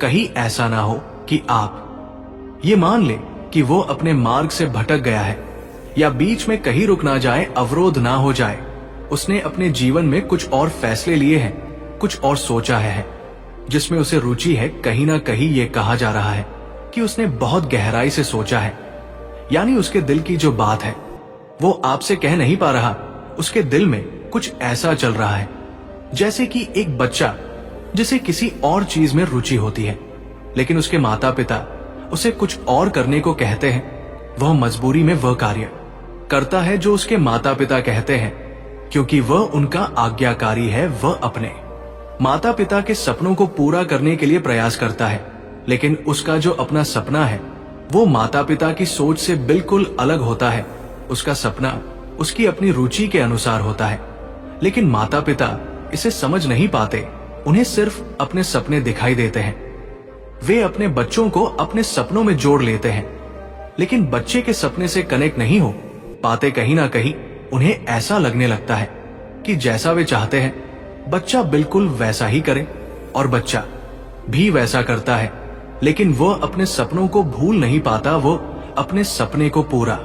कहीं ऐसा ना हो कि आप ये मान ले कि वो अपने मार्ग से भटक गया है या बीच में कहीं रुक ना जाए, अवरोध ना हो जाए। उसने अपने जीवन में कुछ और फैसले लिए हैं, कुछ और सोचा है जिसमें उसे रुचि है। कहीं ना कहीं ये कहा जा रहा है कि उसने बहुत गहराई से सोचा है, यानी उसके दिल की जो बात है वो आपसे कह नहीं पा रहा। उसके दिल में कुछ ऐसा चल रहा है जैसे कि एक बच्चा जिसे किसी और चीज में रुचि होती है लेकिन उसके माता पिता उसे कुछ और करने को कहते हैं। वह मजबूरी में वह कार्य करता है जो उसके माता पिता कहते हैं क्योंकि वह उनका आज्ञाकारी है। वह अपने माता पिता के सपनों को पूरा करने के लिए प्रयास करता है, लेकिन उसका जो अपना सपना है वो माता पिता की सोच से बिल्कुल अलग होता है। उसका सपना उसकी अपनी रुचि के अनुसार होता है, लेकिन माता पिता इसे समझ नहीं पाते। उन्हें सिर्फ अपने सपने दिखाई देते हैं। वे अपने बच्चों को अपने सपनों में जोड़ लेते हैं, लेकिन बच्चे के सपने से कनेक्ट नहीं हो पाते। कहीं ना कहीं उन्हें ऐसा लगने लगता है कि जैसा वे चाहते हैं बच्चा बिल्कुल वैसा ही करे और बच्चा भी वैसा करता है, लेकिन वह अपने सपनों को भूल नहीं पाता। वो अपने सपने को पूरा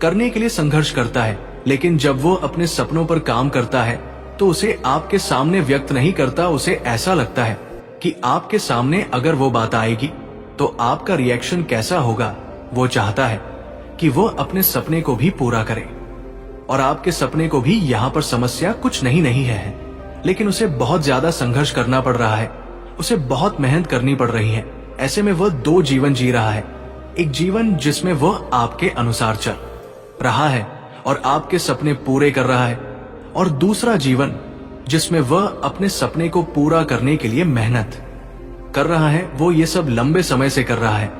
करने के लिए संघर्ष करता है, लेकिन जब वो अपने सपनों पर काम करता है तो उसे आपके सामने व्यक्त नहीं करता। उसे ऐसा लगता है कि आपके सामने अगर वो बात आएगी तो आपका रिएक्शन कैसा होगा। वो चाहता है कि वो अपने सपने को भी पूरा करे और आपके सपने को भी। यहाँ पर समस्या कुछ नहीं है, लेकिन उसे बहुत ज्यादा संघर्ष करना पड़ रहा है, उसे बहुत मेहनत करनी पड़ रही है। ऐसे में वह दो जीवन जी रहा है। एक जीवन जिसमें वह आपके अनुसार चल रहा है और आपके सपने पूरे कर रहा है, और दूसरा जीवन जिसमें वह अपने सपने को पूरा करने के लिए मेहनत कर रहा है। वो ये सब लंबे समय से कर रहा है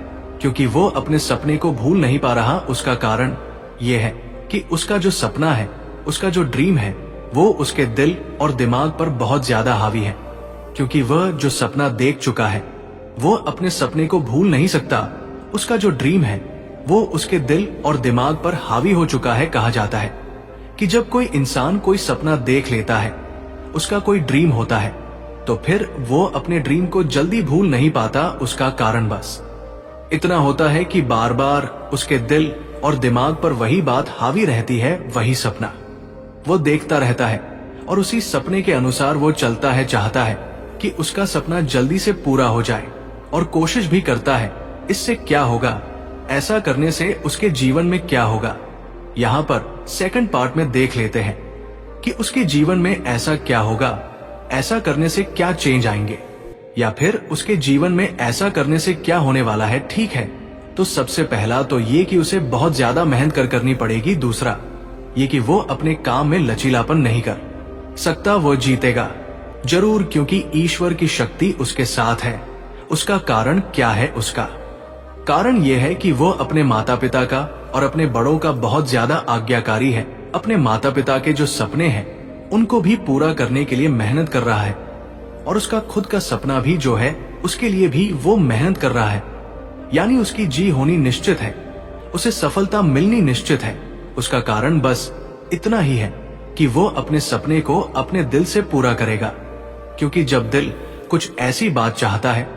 क्योंकि वो अपने सपने को भूल नहीं पा रहा। उसका कारण ये है कि उसका जो सपना है, उसका जो ड्रीम है, वो उसके दिल और दिमाग पर बहुत ज्यादा हावी है। क्योंकि वह जो सपना देख चुका है वो अपने सपने को भूल नहीं सकता। उसका जो ड्रीम है वो उसके दिल और दिमाग पर हावी हो चुका है। कहा जाता है कि जब कोई इंसान कोई सपना देख लेता है, उसका कोई ड्रीम होता है, तो फिर वो अपने ड्रीम को जल्दी भूल नहीं पाता। उसका कारण बस इतना होता है कि बार बार उसके दिल और दिमाग पर वही बात हावी रहती है, वही सपना वो देखता रहता है और उसी सपने के अनुसार वो चलता है, चाहता है कि उसका सपना जल्दी से पूरा हो जाए और कोशिश भी करता है। इससे क्या होगा, ऐसा करने से उसके जीवन में क्या होगा, यहाँ पर सेकंड पार्ट में देख लेते हैं कि उसके जीवन में ऐसा क्या होगा, ऐसा करने से क्या चेंज आएंगे, या फिर उसके जीवन में ऐसा करने से क्या होने वाला है। ठीक है, तो सबसे पहला तो ये कि उसे बहुत ज्यादा मेहनत करनी पड़ेगी। दूसरा ये कि वो अपने काम में लचीलापन नहीं कर सकता, वो जीतेगा जरूर, क्योंकि ईश्वर की शक्ति उसके साथ है। उसका कारण क्या है? उसका कारण यह है कि वो अपने माता पिता का और अपने बड़ों का बहुत ज्यादा आज्ञाकारी है। अपने माता पिता के जो सपने हैं उनको भी पूरा करने के लिए मेहनत कर रहा है, और उसका खुद का सपना भी जो है उसके लिए भी वो मेहनत कर रहा है। यानी उसकी जी होनी निश्चित है, उसे सफलता मिलनी निश्चित है। उसका कारण बस इतना ही है कि वो अपने सपने को अपने दिल से पूरा करेगा, क्योंकि जब दिल कुछ ऐसी बात चाहता है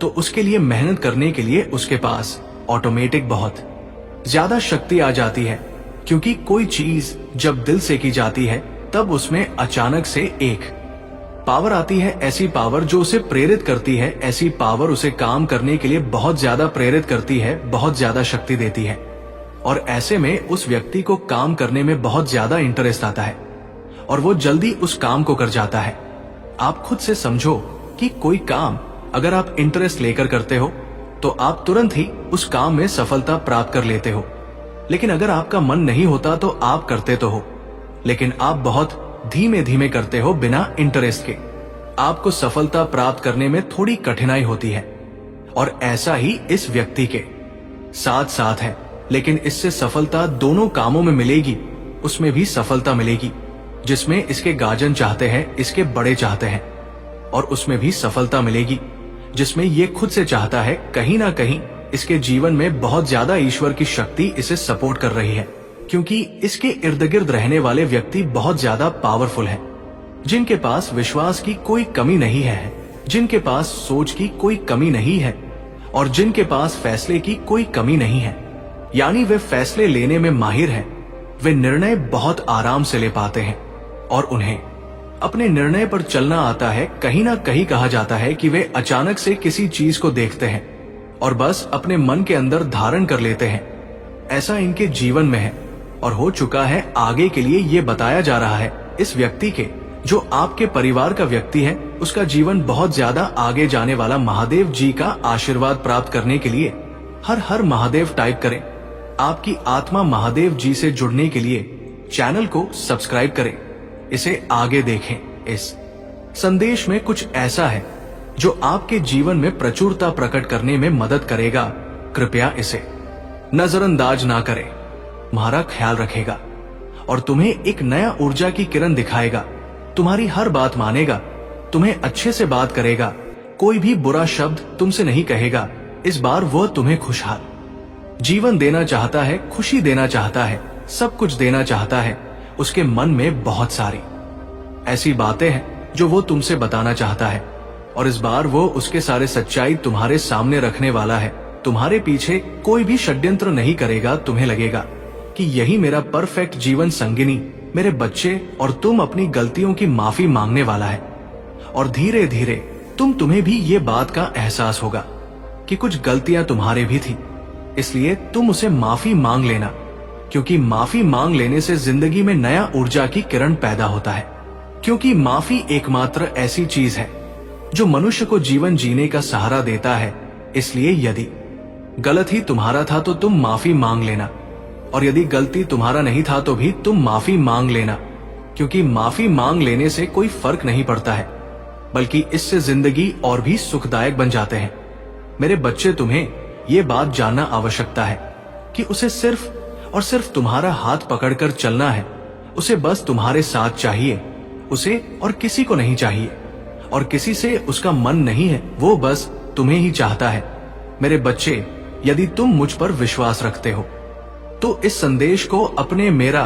तो उसके लिए मेहनत करने के लिए उसके पास ऑटोमेटिक बहुत ज्यादा शक्ति आ जाती है। क्योंकि कोई चीज जब दिल से की जाती है तब उसमें अचानक से एक पावर आती है, ऐसी पावर जो उसे प्रेरित करती है, ऐसी पावर उसे काम करने के लिए बहुत ज्यादा प्रेरित करती है, बहुत ज्यादा शक्ति देती है। और ऐसे में उस व्यक्ति को काम करने में बहुत ज्यादा इंटरेस्ट आता है और वो जल्दी उस काम को कर जाता है। आप खुद से समझो कि कोई काम अगर आप इंटरेस्ट लेकर करते हो तो आप तुरंत ही उस काम में सफलता प्राप्त कर लेते हो। लेकिन अगर आपका मन नहीं होता तो आप करते तो हो, लेकिन आप बहुत धीमे धीमे करते हो बिना इंटरेस्ट के। आपको सफलता प्राप्त करने में थोड़ी कठिनाई होती है, और ऐसा ही इस व्यक्ति के साथ साथ है। लेकिन इससे सफलता दोनों कामों में मिलेगी, उसमें भी सफलता मिलेगी जिसमें इसके गार्जियन चाहते हैं, इसके बड़े चाहते हैं, और उसमें भी सफलता मिलेगी जिसमें ये खुद से चाहता है। कहीं ना कहीं इसके जीवन में बहुत ज्यादा ईश्वर की शक्ति इसे सपोर्ट कर रही है, क्योंकि इसके इर्द गिर्द रहने वाले व्यक्ति बहुत ज्यादा पावरफुल हैं, जिनके पास विश्वास की कोई कमी नहीं है, जिनके पास सोच की कोई कमी नहीं है, और जिनके पास फैसले की कोई कमी नहीं है। यानी वे फैसले लेने में माहिर हैं, वे निर्णय बहुत आराम से ले पाते हैं और उन्हें अपने निर्णय पर चलना आता है। कहीं ना कहीं कहा जाता है कि वे अचानक से किसी चीज को देखते हैं और बस अपने मन के अंदर धारण कर लेते हैं। ऐसा इनके जीवन में है और हो चुका है। आगे के लिए ये बताया जा रहा है इस व्यक्ति के, जो आपके परिवार का व्यक्ति है, उसका जीवन बहुत ज्यादा आगे जाने वाला। महादेव जी का आशीर्वाद प्राप्त करने के लिए हर हर महादेव टाइप करें। आपकी आत्मा महादेव जी से जुड़ने के लिए चैनल को सब्सक्राइब करें, इसे आगे देखें। इस संदेश में कुछ ऐसा है जो आपके जीवन में प्रचुरता प्रकट करने में मदद करेगा। कृपया इसे नजरअंदाज ना करें, तुम्हारा ख्याल रखेगा और तुम्हें एक नया ऊर्जा की किरण दिखाएगा। तुम्हारी हर बात मानेगा, तुम्हें अच्छे से बात करेगा, कोई भी बुरा शब्द तुमसे नहीं कहेगा। इस बार वह तुम्हें खुशहाल जीवन देना चाहता है, खुशी देना चाहता है, सब कुछ देना चाहता है। उसके मन में बहुत सारी ऐसी बातें हैं जो वो तुमसे बताना चाहता है, और इस बार वो उसके सारे सच्चाई तुम्हारे सामने रखने वाला है। तुम्हारे पीछे कोई भी षड्यंत्र नहीं करेगा। तुम्हें लगेगा कि यही मेरा परफेक्ट जीवन संगिनी, मेरे बच्चे और तुम अपनी गलतियों की माफी मांगने वाला है। और धीरे धीरे तुम्हें भी ये बात का एहसास होगा कि कुछ गलतियां तुम्हारे भी थी, इसलिए तुम उसे माफी मांग लेना, क्योंकि माफी मांग लेने से जिंदगी में नया ऊर्जा की किरण पैदा होता है। क्योंकि माफी एकमात्र ऐसी चीज है जो मनुष्य को जीवन जीने का सहारा देता है। इसलिए यदि गलत ही तुम्हारा था तो तुम माफी मांग लेना, और यदि गलती तुम्हारा नहीं था तो भी तुम माफी मांग लेना, क्योंकि माफी मांग लेने से कोई फर्क नहीं पड़ता है, बल्कि इससे जिंदगी और भी सुखदायक बन जाते हैं। मेरे बच्चे, तुम्हें ये बात जानना आवश्यकता है कि उसे सिर्फ और सिर्फ तुम्हारा हाथ पकड़कर चलना है। उसे बस तुम्हारे साथ चाहिए, उसे और किसी को नहीं चाहिए, और किसी से उसका मन नहीं है, वो बस तुम्हें ही चाहता है। मेरे बच्चे, यदि तुम मुझ पर विश्वास रखते हो तो इस संदेश को अपने मेरा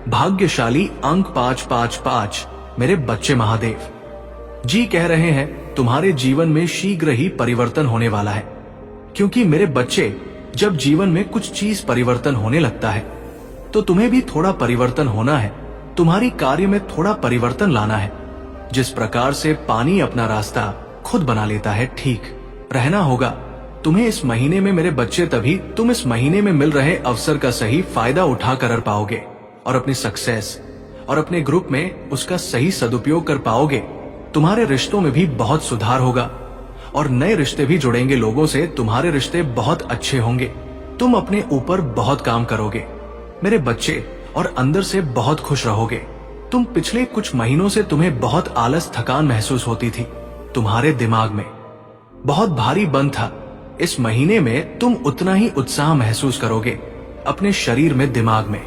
भाग्यशाली अंक 555 मेरे बच्चे, महादेव जी कह रहे हैं, तुम्हारे जीवन में शीघ्र ही परिवर्तन होने वाला है। क्योंकि मेरे बच्चे, जब जीवन में कुछ चीज परिवर्तन होने लगता है तो तुम्हें भी थोड़ा परिवर्तन होना है। तुम्हारी कार्य में थोड़ा परिवर्तन लाना है। जिस प्रकार से पानी अपना रास्ता खुद बना लेता है, ठीक रहना होगा तुम्हें इस महीने में मेरे बच्चे। तभी तुम इस महीने में मिल रहे अवसर का सही फायदा उठा कर पाओगे और अपनी सक्सेस और अपने ग्रुप में उसका सही सदुपयोग कर पाओगे। तुम्हारे रिश्तों में भी बहुत सुधार होगा और नए रिश्ते भी जुड़ेंगे लोगों से। तुम्हारे रिश्ते बहुत अच्छे होंगे। तुम अपने ऊपर बहुत काम करोगे मेरे बच्चे और अंदर से बहुत खुश रहोगे। तुम पिछले कुछ महीनों से तुम्हें बहुत आलस, थकान महसूस होती थी। तुम्हारे दिमाग में बहुत भारी बन था। इस महीने में तुम उतना ही उत्साह महसूस करोगे। अपने शरीर में, दिमाग में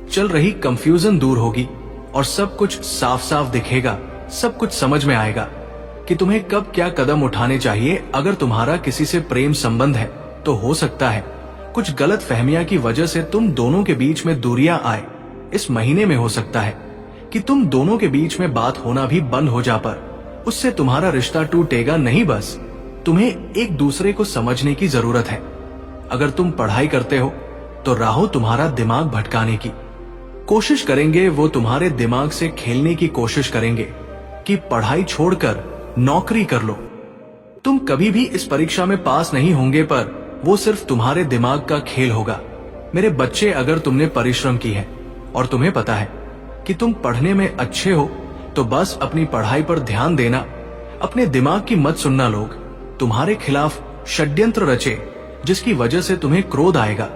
चल रही कंफ्यूजन दूर होगी और सब कुछ साफ साफ दिखेगा। सब कुछ समझ में आएगा कि तुम्हें कब क्या कदम उठाने चाहिए। अगर तुम्हारा किसी से प्रेम संबंध है तो हो सकता है कुछ गलत फहमियां की वजह से तुम दोनों के बीच में दूरियां आए। इस महीने में हो सकता है कि तुम दोनों के बीच में बात होना भी बंद हो जा, पर उससे तुम्हारा रिश्ता टूटेगा नहीं। बस तुम्हें एक दूसरे को समझने की जरूरत है। अगर तुम पढ़ाई करते हो तो राहों तुम्हारा दिमाग भटकाने की कोशिश करेंगे। वो तुम्हारे दिमाग से खेलने की कोशिश करेंगे कि पढ़ाई छोड़कर नौकरी कर लो। तुम कभी भी इस परीक्षा में पास नहीं होंगे, पर वो सिर्फ तुम्हारे दिमाग का खेल होगा मेरे बच्चे। अगर तुमने परिश्रम की है और तुम्हें पता है कि तुम पढ़ने में अच्छे हो तो बस अपनी पढ़ाई पर ध्यान देना। अपने दिमाग की मत सुनना। लोग तुम्हारे खिलाफ षड्यंत्र रचे जिसकी वजह से तुम्हें क्रोध आएगा।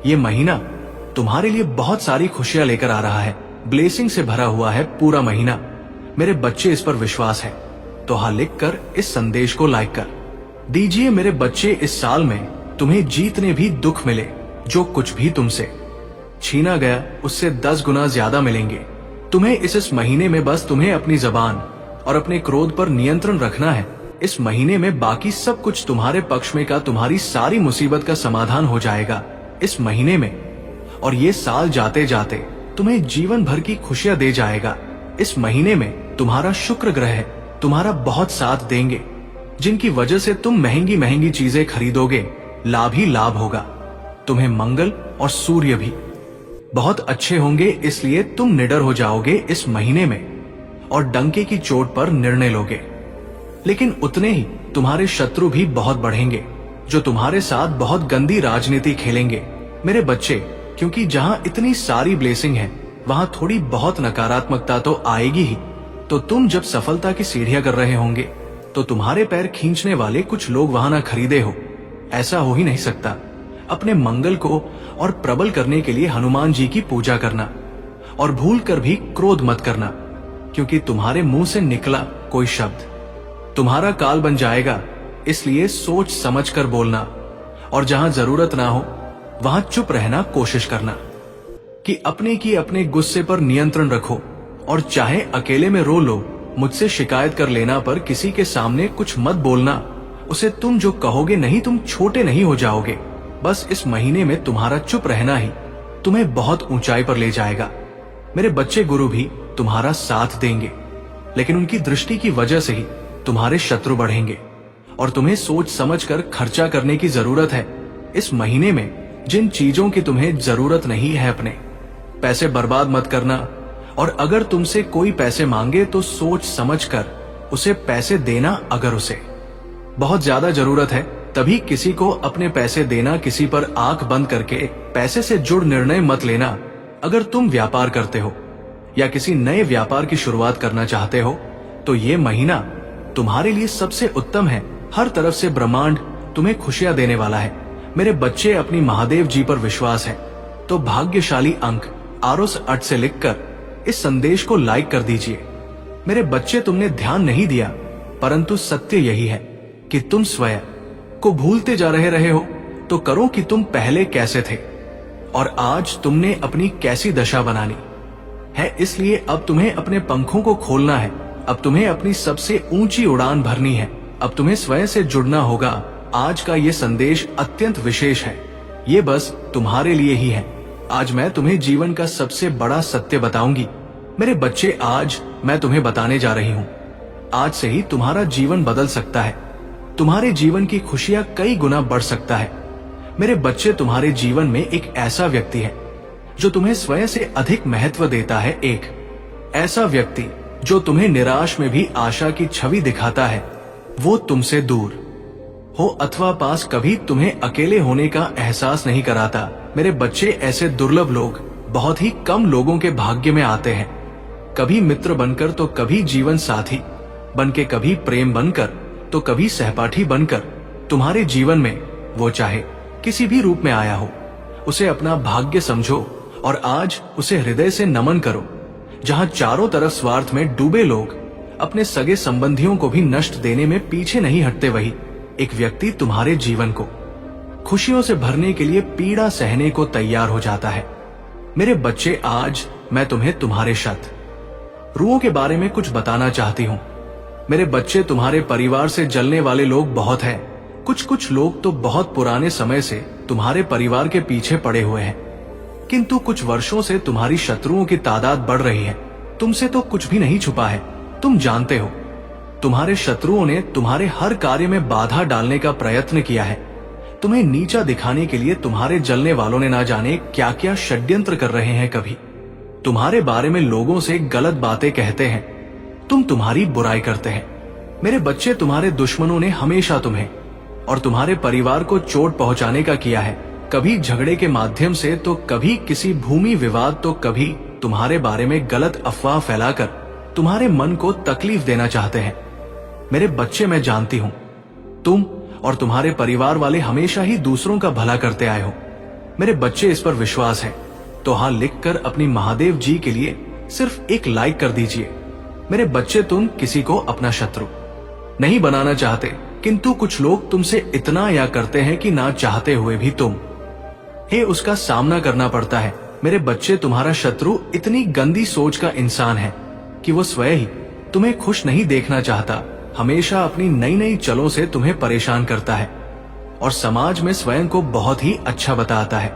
ये महीना तुम्हारे लिए बहुत सारी खुशियां लेकर आ रहा है। ब्लेसिंग से भरा हुआ है पूरा महीना मेरे बच्चे। इस पर विश्वास है तो हाँ लिखकर इस संदेश को लाइक कर दीजिए मेरे बच्चे। इस साल में तुम्हें जीतने भी दुख मिले। जो कुछ भी तुमसे छीना गया उससे 10 गुना ज्यादा मिलेंगे तुम्हें इस महीने में। बस तुम्हें अपनी जबान और अपने क्रोध पर नियंत्रण रखना है। इस महीने में बाकी सब कुछ तुम्हारे पक्ष में का। तुम्हारी सारी मुसीबत का समाधान हो जाएगा इस महीने में। और ये साल जाते जाते तुम्हें जीवन भर की खुशियां दे जाएगा। इस महीने में तुम्हारा शुक्र ग्रह तुम्हारा बहुत साथ देंगे, जिनकी वजह से तुम महंगी महंगी चीजें खरीदोगे। लाभ ही लाभ होगा। तुम्हें मंगल और सूर्य भी बहुत अच्छे होंगे, इसलिए तुम निडर हो जाओगे इस महीने में और डंके की चोट पर निर्णय लोगे। लेकिन उतने ही तुम्हारे शत्रु भी बहुत बढ़ेंगे जो तुम्हारे साथ बहुत गंदी राजनीति खेलेंगे मेरे बच्चे। क्योंकि जहां इतनी सारी ब्लेसिंग है वहां थोड़ी बहुत नकारात्मकता तो आएगी ही। तो तुम जब सफलता की सीढ़ियां कर रहे होंगे तो तुम्हारे पैर खींचने वाले कुछ लोग वहां ना खरीदे हो। ऐसा हो ही नहीं सकता। अपने मंगल को और प्रबल करने के लिए हनुमान जी की पूजा करना और भूल कर भी क्रोध मत करना, क्योंकि तुम्हारे मुंह से निकला कोई शब्द तुम्हारा काल बन जाएगा। इसलिए सोच समझ कर बोलना और जहां जरूरत ना हो वहां चुप रहना कोशिश करना। कि अपने गुस्से पर नियंत्रण रखो और चाहे अकेले में रो लो। मुझसे शिकायत कर लेना, पर किसी के सामने कुछ मत बोलना। उसे तुम जो कहोगे नहीं, तुम छोटे नहीं हो जाओगे। बस इस महीने में तुम्हारा चुप रहना ही तुम्हें बहुत ऊंचाई पर ले जाएगा मेरे बच्चे। गुरु भी तुम्हारा साथ देंगे, लेकिन उनकी दृष्टि की वजह से ही तुम्हारे शत्रु बढ़ेंगे और तुम्हें सोच समझ कर खर्चा करने की जरूरत है इस महीने में। जिन चीजों की तुम्हें जरूरत नहीं है, अपने पैसे बर्बाद मत करना। और अगर तुमसे कोई पैसे मांगे तो सोच समझ कर उसे पैसे देना। अगर उसे बहुत ज्यादा जरूरत है तभी किसी को अपने पैसे देना। किसी पर आंख बंद करके पैसे से जुड़ निर्णय मत लेना। अगर तुम व्यापार करते हो या किसी नए व्यापार की शुरुआत करना चाहते हो तो ये महीना तुम्हारे लिए सबसे उत्तम है। हर तरफ से ब्रह्मांड तुम्हें खुशियां देने वाला है मेरे बच्चे। अपनी महादेव जी पर विश्वास है तो भाग्यशाली अंक आरोस 8 से लिखकर इस संदेश को लाइक कर दीजिए मेरे बच्चे। तुमने ध्यान नहीं दिया, परंतु सत्य यही है कि तुम स्वयं को भूलते जा रहे हो। तो करो कि तुम पहले कैसे थे और आज तुमने अपनी कैसी दशा बनानी है। इसलिए अब तुम्हें अपने पंखों को खोलना है। अब तुम्हें अपनी सबसे ऊंची उड़ान भरनी है। अब तुम्हें स्वयं से जुड़ना होगा। आज का ये संदेश अत्यंत विशेष है। ये बस तुम्हारे लिए ही है। आज मैं तुम्हें जीवन का सबसे बड़ा सत्य बताऊंगी मेरे बच्चे। आज मैं तुम्हें बताने जा रही हूँ, आज से ही तुम्हारा जीवन बदल सकता है। तुम्हारे जीवन की खुशियां कई गुना बढ़ सकता है। मेरे बच्चे, तुम्हारे जीवन में एक ऐसा व्यक्ति है जो तुम्हें स्वयं से अधिक महत्व देता है। एक ऐसा व्यक्ति जो तुम्हें निराश में भी आशा की छवि दिखाता है। वो तुमसे दूर हो अथवा पास कभी तुम्हें अकेले होने का एहसास नहीं कराता। मेरे बच्चे, ऐसे दुर्लभ लोग बहुत ही कम लोगों के भाग्य में आते हैं। कभी मित्र बनकर तो कभी जीवन साथी बनके, कभी प्रेम बनकर तो कभी सहपाठी बनकर। तुम्हारे जीवन में वो चाहे किसी भी रूप में आया हो, उसे अपना भाग्य समझो और आज उसे हृदय से नमन करो। जहां चारों तरफ स्वार्थ में डूबे लोग अपने सगे संबंधियों को भी नष्ट देने में पीछे नहीं हटते, वही एक व्यक्ति तुम्हारे जीवन को खुशियों से भरने के लिए पीड़ा सहने को तैयार हो जाता है। मेरे बच्चे, आज मैं तुम्हें तुम्हारे शत्रुओं के बारे में कुछ बताना चाहती हूँ। मेरे बच्चे, तुम्हारे परिवार से जलने वाले लोग बहुत हैं। कुछ लोग तो बहुत पुराने समय से तुम्हारे परिवार के पीछे पड़े हुए हैं, किंतु कुछ वर्षों से तुम्हारी शत्रुओं की तादाद बढ़ रही है। तुमसे तो कुछ भी नहीं छुपा है, तुम जानते हो। तुम्हारे शत्रुओं ने तुम्हारे हर कार्य में बाधा डालने का प्रयत्न किया है। तुम्हें नीचा दिखाने के लिए तुम्हारे जलने वालों ने ना जाने क्या क्या षड्यंत्र कर रहे हैं। कभी तुम्हारे बारे में लोगों से गलत बातें कहते हैं, तुम्हारी बुराई करते हैं। मेरे बच्चे, तुम्हारे दुश्मनों ने हमेशा तुम्हें और तुम्हारे परिवार को चोट पहुंचाने का किया है। कभी झगड़े के माध्यम से, तो कभी किसी भूमि विवाद, तो कभी तुम्हारे बारे में गलत अफवाह फैलाकर तुम्हारे मन को तकलीफ देना चाहते हैं। मेरे बच्चे, मैं जानती हूं तुम और तुम्हारे परिवार वाले हमेशा ही दूसरों का भला करते आए हो। मेरे बच्चे, इस पर विश्वास है तो हाँ लिखकर अपनी महादेव जी के लिए सिर्फ एक लाइक कर दीजिए। मेरे बच्चे, तुम किसी को अपना शत्रु नहीं बनाना चाहते, किंतु कुछ लोग तुमसे इतना या करते हैं कि ना चाहते हुए भी तुम्हें उसका सामना करना पड़ता है। मेरे बच्चे, तुम्हारा शत्रु इतनी गंदी सोच का इंसान है कि वो स्वयं ही तुम्हें खुश नहीं देखना चाहता। हमेशा अपनी नई नई चलों से तुम्हें परेशान करता है और समाज में स्वयं को बहुत ही अच्छा बताता है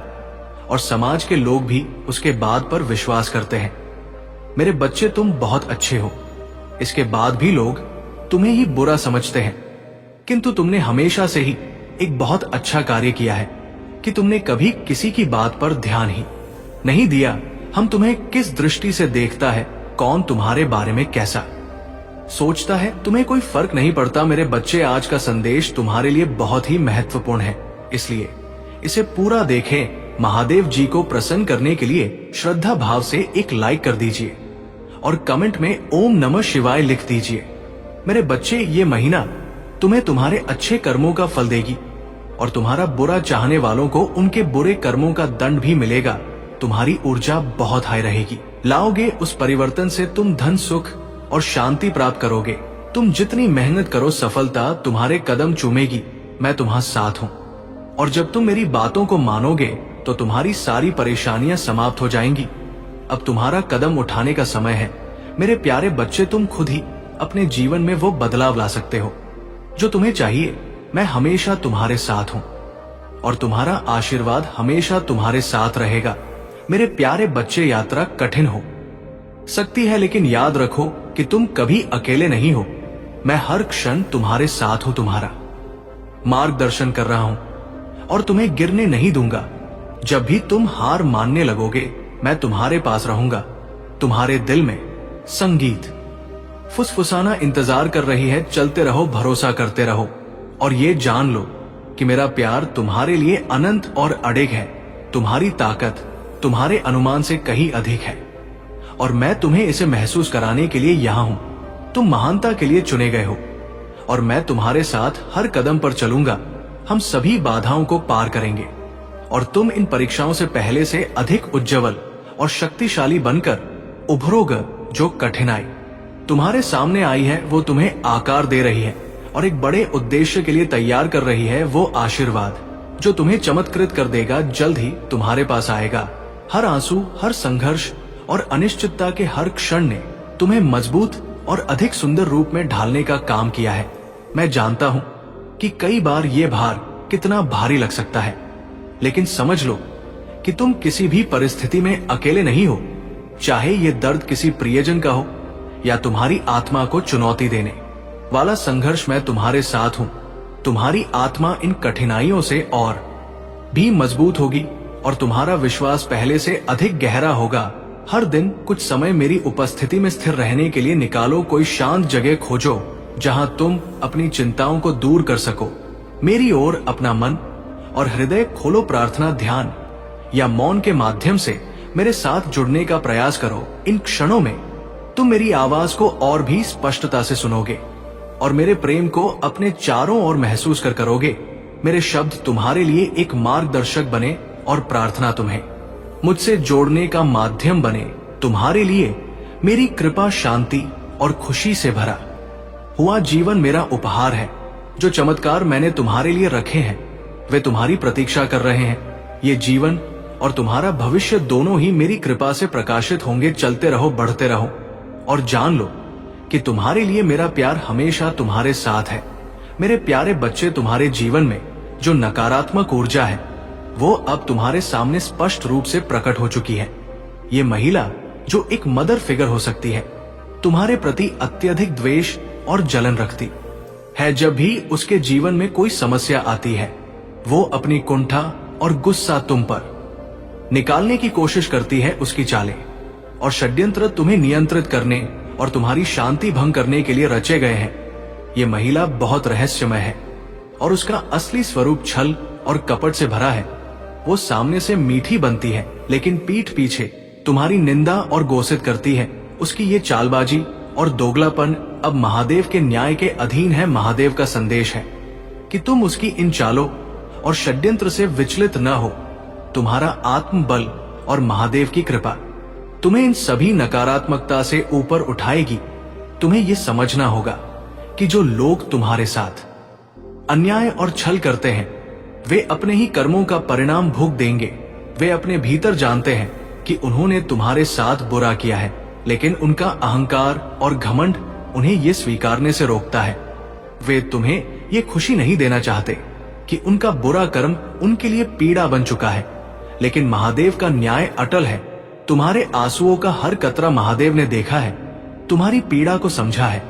और समाज के लोग भी उसके बात पर विश्वास करते हैं। मेरे बच्चे, तुम बहुत अच्छे हो, इसके बाद भी लोग तुम्हें ही बुरा समझते हैं, किंतु तुमने हमेशा से ही एक बहुत अच्छा कार्य किया है कि तुमने कभी किसी की बात पर ध्यान ही नहीं दिया। हम तुम्हें किस दृष्टि से देखता है, कौन तुम्हारे बारे में कैसा सोचता है, तुम्हें कोई फर्क नहीं पड़ता। मेरे बच्चे, आज का संदेश तुम्हारे लिए बहुत ही महत्वपूर्ण है, इसलिए इसे पूरा देखें। महादेव जी को प्रसन्न करने के लिए श्रद्धा भाव से एक लाइक कर दीजिए और कमेंट में ओम नमः शिवाय लिख दीजिए। मेरे बच्चे, ये महीना तुम्हें तुम्हारे अच्छे कर्मों का फल देगी और तुम्हारा बुरा चाहने वालों को उनके बुरे कर्मों का दंड भी मिलेगा। तुम्हारी ऊर्जा बहुत हाई रहेगी। लाओगे उस परिवर्तन से तुम धन, सुख और शांति प्राप्त करोगे। तुम जितनी मेहनत करो, सफलता तुम्हारे कदम चूमेगी। मैं तुम्हारे साथ हूँ और जब तुम मेरी बातों को मानोगे तो तुम्हारी सारी परेशानियां समाप्त हो जाएंगी। अब तुम्हारा कदम उठाने का समय है। मेरे प्यारे बच्चे, तुम खुद ही अपने जीवन में वो बदलाव ला सकते हो जो तुम्हें चाहिए। मैं हमेशा तुम्हारे साथ हूं और तुम्हारा आशीर्वाद हमेशा तुम्हारे साथ रहेगा। मेरे प्यारे बच्चे, यात्रा कठिन हो सकती है, लेकिन याद रखो कि तुम कभी अकेले नहीं हो। मैं हर क्षण तुम्हारे साथ हूं, तुम्हारा मार्गदर्शन कर रहा हूं और तुम्हें गिरने नहीं दूंगा। जब भी तुम हार मानने लगोगे, मैं तुम्हारे पास रहूंगा। तुम्हारे दिल में संगीत फुसफुसाना इंतजार कर रही है। चलते रहो, भरोसा करते रहो और ये जान लो कि मेरा प्यार तुम्हारे लिए अनंत और अडिग है। तुम्हारी ताकत तुम्हारे अनुमान से कहीं अधिक है और मैं तुम्हें इसे महसूस कराने के लिए यहाँ हूं। तुम महानता के लिए चुने गए हो और मैं तुम्हारे साथ हर कदम पर चलूंगा। हम सभी बाधाओं को पार करेंगे और तुम इन परीक्षाओं से पहले से अधिक उज्जवल और शक्तिशाली बनकर उभरोगे। जो कठिनाई तुम्हारे सामने आई है वो तुम्हें आकार दे रही है और एक बड़े उद्देश्य के लिए तैयार कर रही है। वो आशीर्वाद जो तुम्हें चमत्कृत कर देगा जल्द ही तुम्हारे पास आएगा। हर आंसू, हर संघर्ष और अनिश्चितता के हर क्षण ने तुम्हें मजबूत और अधिक सुंदर रूप में ढालने का काम किया है। मैं जानता हूं कि कई बार ये भार कितना भारी लग सकता है, लेकिन समझ लो कि तुम किसी भी परिस्थिति में अकेले नहीं हो। चाहे ये दर्द किसी प्रियजन का हो या तुम्हारी आत्मा को चुनौती देने वाला संघर्ष, मैं तुम्हारे साथ हूं तुम्हारी आत्मा इन कठिनाइयों से और भी मजबूत होगी और तुम्हारा विश्वास पहले से अधिक गहरा होगा। हर दिन कुछ समय मेरी उपस्थिति में स्थिर रहने के लिए निकालो। कोई शांत जगह खोजो जहां तुम अपनी चिंताओं को दूर कर सको। मेरी ओर अपना मन और हृदय खोलो। प्रार्थना, ध्यान या मौन के माध्यम से मेरे साथ जुड़ने का प्रयास करो। इन क्षणों में तुम मेरी आवाज को और भी स्पष्टता से सुनोगे और मेरे प्रेम को अपने चारों ओर महसूस करोगे। मेरे शब्द तुम्हारे लिए एक मार्गदर्शक बने और प्रार्थना तुम्हें मुझसे जोड़ने का माध्यम बने। तुम्हारे लिए मेरी कृपा शांति और खुशी से भरा हुआ जीवन मेरा उपहार है। जो चमत्कार मैंने तुम्हारे लिए रखे हैं वे तुम्हारी प्रतीक्षा कर रहे हैं। ये जीवन और तुम्हारा भविष्य दोनों ही मेरी कृपा से प्रकाशित होंगे। चलते रहो, बढ़ते रहो और जान लो कि तुम्हारे लिए मेरा प्यार हमेशा तुम्हारे साथ है। मेरे प्यारे बच्चे, तुम्हारे जीवन में जो नकारात्मक ऊर्जा है वो अब तुम्हारे सामने स्पष्ट रूप से प्रकट हो चुकी है। ये महिला जो एक मदर फिगर हो सकती है, तुम्हारे प्रति अत्यधिक द्वेष और जलन रखती है। जब भी उसके जीवन में कोई समस्या आती है वो अपनी कुंठा और गुस्सा तुम पर निकालने की कोशिश करती है। उसकी चालें और षड्यंत्र तुम्हें नियंत्रित करने और तुम्हारी शांति भंग करने के लिए रचे गए हैं। ये महिला बहुत रहस्यमय है और उसका असली स्वरूप छल और कपट से भरा है। वो सामने से मीठी बनती है लेकिन पीठ पीछे तुम्हारी निंदा और गोसित करती है। उसकी ये चालबाजी और दोगलापन अब महादेव के न्याय के अधीन है। महादेव का संदेश है कि तुम उसकी इन चालों और षड्यंत्र से विचलित न हो। तुम्हारा आत्मबल और महादेव की कृपा तुम्हें इन सभी नकारात्मकता से ऊपर उठाएगी। तुम्हें यह समझना होगा कि जो लोग तुम्हारे साथ अन्याय और छल करते हैं वे अपने ही कर्मों का परिणाम भोग देंगे। वे अपने भीतर जानते हैं कि उन्होंने तुम्हारे साथ बुरा किया है, लेकिन उनका अहंकार और घमंड उन्हें ये स्वीकारने से रोकता है। वे तुम्हें ये खुशी नहीं देना चाहते कि उनका बुरा कर्म उनके लिए पीड़ा बन चुका है, लेकिन महादेव का न्याय अटल है। तुम्हारे आंसुओं का हर कतरा महादेव ने देखा है, तुम्हारी पीड़ा को समझा है।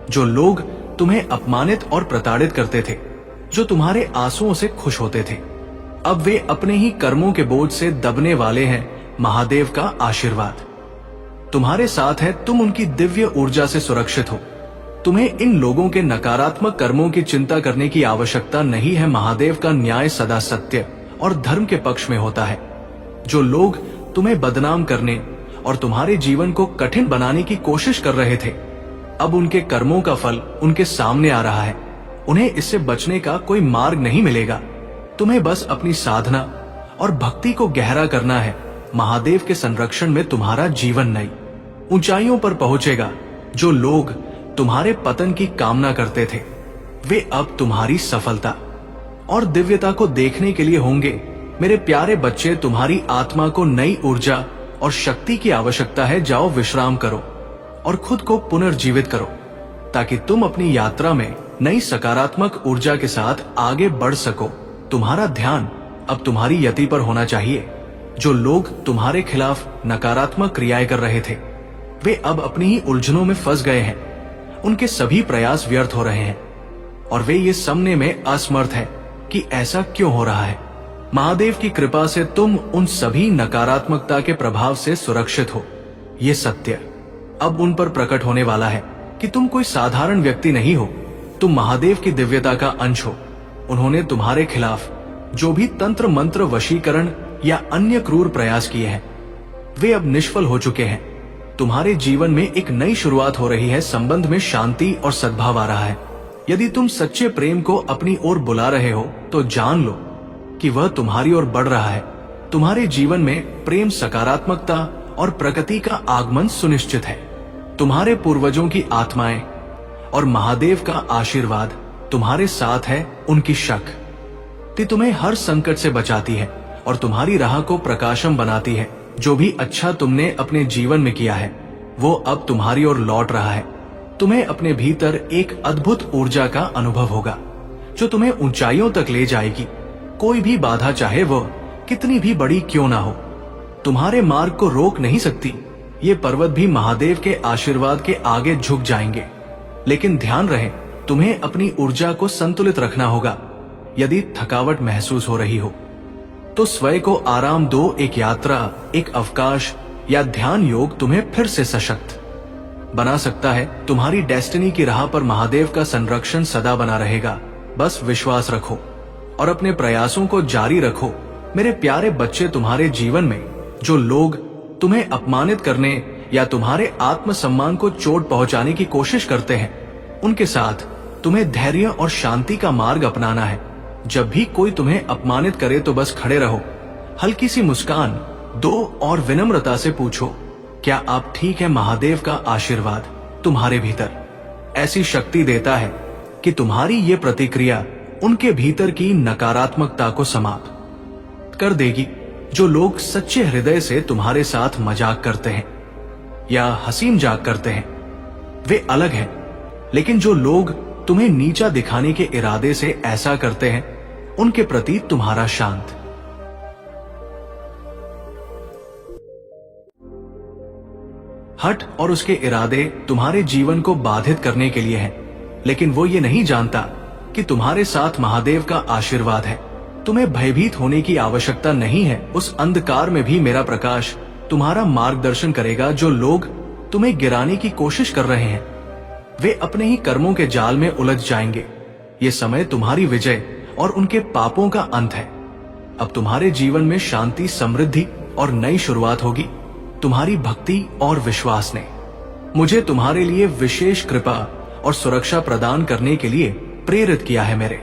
जो लोग तुम्हें अपमानित और प्रताड़ित करते थे, जो तुम्हारे आंसुओं से खुश होते थे, अब वे अपने ही कर्मों के बोझ से दबने वाले हैं। महादेव का आशीर्वाद तुम्हारे साथ है। तुम उनकी दिव्य ऊर्जा से सुरक्षित हो। तुम्हें इन लोगों के नकारात्मक कर्मों की चिंता करने की आवश्यकता नहीं है। महादेव का न्याय सदा सत्य और धर्म के पक्ष में होता है। जो लोग तुम्हें बदनाम करने और तुम्हारे जीवन को कठिन बनाने की कोशिश कर रहे थे, अब उनके कर्मों का फल उनके सामने आ रहा है। उन्हें इससे बचने का कोई मार्ग नहीं मिलेगा। तुम्हें बस अपनी साधना और भक्ति को गहरा करना है। महादेव के संरक्षण में तुम्हारा जीवन नई ऊंचाइयों पर पहुंचेगा। जो लोग तुम्हारे पतन की कामना करते थे वे अब तुम्हारी सफलता और दिव्यता को देखने के लिए होंगे। मेरे प्यारे बच्चे, तुम्हारी आत्मा को नई ऊर्जा और शक्ति की आवश्यकता है। जाओ, विश्राम करो और खुद को पुनर्जीवित करो ताकि तुम अपनी यात्रा में नई सकारात्मक ऊर्जा के साथ आगे बढ़ सको। तुम्हारा ध्यान अब तुम्हारी यति पर होना चाहिए। जो लोग तुम्हारे खिलाफ नकारात्मक क्रियाएं कर रहे थे वे अब अपनी ही उलझनों में फंस गए हैं। उनके सभी प्रयास व्यर्थ हो रहे हैं और वे ये समझने में असमर्थ है कि ऐसा क्यों हो रहा है। महादेव की कृपा से तुम उन सभी नकारात्मकता के प्रभाव से सुरक्षित हो। ये सत्य अब उन पर प्रकट होने वाला है कि तुम कोई साधारण व्यक्ति नहीं हो, तुम महादेव की दिव्यता का अंश हो। उन्होंने तुम्हारे खिलाफ जो भी तंत्र मंत्र, वशीकरण या अन्य क्रूर प्रयास किए हैं वे अब निष्फल हो चुके हैं। तुम्हारे जीवन में एक नई शुरुआत हो रही है। संबंध में शांति और सद्भाव आ रहा है। यदि तुम सच्चे प्रेम को अपनी ओर बुला रहे हो तो जान लो कि वह तुम्हारी ओर बढ़ रहा है। तुम्हारे जीवन में प्रेम, सकारात्मकता और प्रगति का आगमन सुनिश्चित है। तुम्हारे पूर्वजों की आत्माएं और महादेव का आशीर्वाद तुम्हारे साथ है। उनकी शक्ति तुम्हें हर संकट से बचाती है और तुम्हारी राह को प्रकाशम बनाती है। जो भी अच्छा तुमने अपने जीवन में किया है वो अब तुम्हारी ओर लौट रहा है। तुम्हें अपने भीतर एक अद्भुत ऊर्जा का अनुभव होगा जो तुम्हें ऊंचाइयों तक ले जाएगी। कोई भी बाधा, चाहे वो कितनी भी बड़ी क्यों ना हो, तुम्हारे मार्ग को रोक नहीं सकती। ये पर्वत भी महादेव के आशीर्वाद के आगे झुक जाएंगे। लेकिन ध्यान रहे तुम्हें अपनी ऊर्जा को संतुलित रखना होगा। यदि थकावट महसूस हो रही हो तो स्वयं को आराम दो। एक यात्रा, एक अवकाश या ध्यान योग तुम्हें फिर से सशक्त बना सकता है। तुम्हारी डेस्टिनी की राह पर महादेव का संरक्षण सदा बना रहेगा। बस विश्वास रखो और अपने प्रयासों को जारी रखो। मेरे प्यारे बच्चे, तुम्हारे जीवन में जो लोग तुम्हें अपमानित करने या तुम्हारे आत्मसम्मान को चोट पहुंचाने की कोशिश करते हैं, उनके साथ तुम्हें धैर्य और शांति का मार्ग अपनाना है। जब भी कोई तुम्हें अपमानित करे तो बस खड़े रहो, हल्की सी मुस्कान दो और विनम्रता से पूछो, क्या आप ठीक हैं? महादेव का आशीर्वाद तुम्हारे भीतर ऐसी शक्ति देता है कि तुम्हारी ये प्रतिक्रिया उनके भीतर की नकारात्मकता को समाप्त कर देगी। जो लोग सच्चे हृदय से तुम्हारे साथ मजाक करते हैं या हंसी मजाक करते हैं वे अलग हैं, लेकिन जो लोग तुम्हें नीचा दिखाने के इरादे से ऐसा करते हैं उनके प्रति तुम्हारा शांत हट और उसके इरादे तुम्हारे जीवन को बाधित करने के लिए हैं, लेकिन वो ये नहीं जानता कि तुम्हारे साथ महादेव का आशीर्वाद है। तुम्हें भयभीत होने की आवश्यकता नहीं है। उस अंधकार में भी मेरा प्रकाश तुम्हारा मार्गदर्शन करेगा। जो लोग तुम्हें गिराने की कोशिश कर रहे हैं वे अपने ही कर्मों के जाल में उलझ जाएंगे। ये समय तुम्हारी विजय और उनके पापों का अंत है। अब तुम्हारे जीवन में शांति, समृद्धि और नई शुरुआत होगी। तुम्हारी भक्ति और विश्वास ने मुझे तुम्हारे लिए विशेष कृपा और सुरक्षा प्रदान करने के लिए प्रेरित किया है। मेरे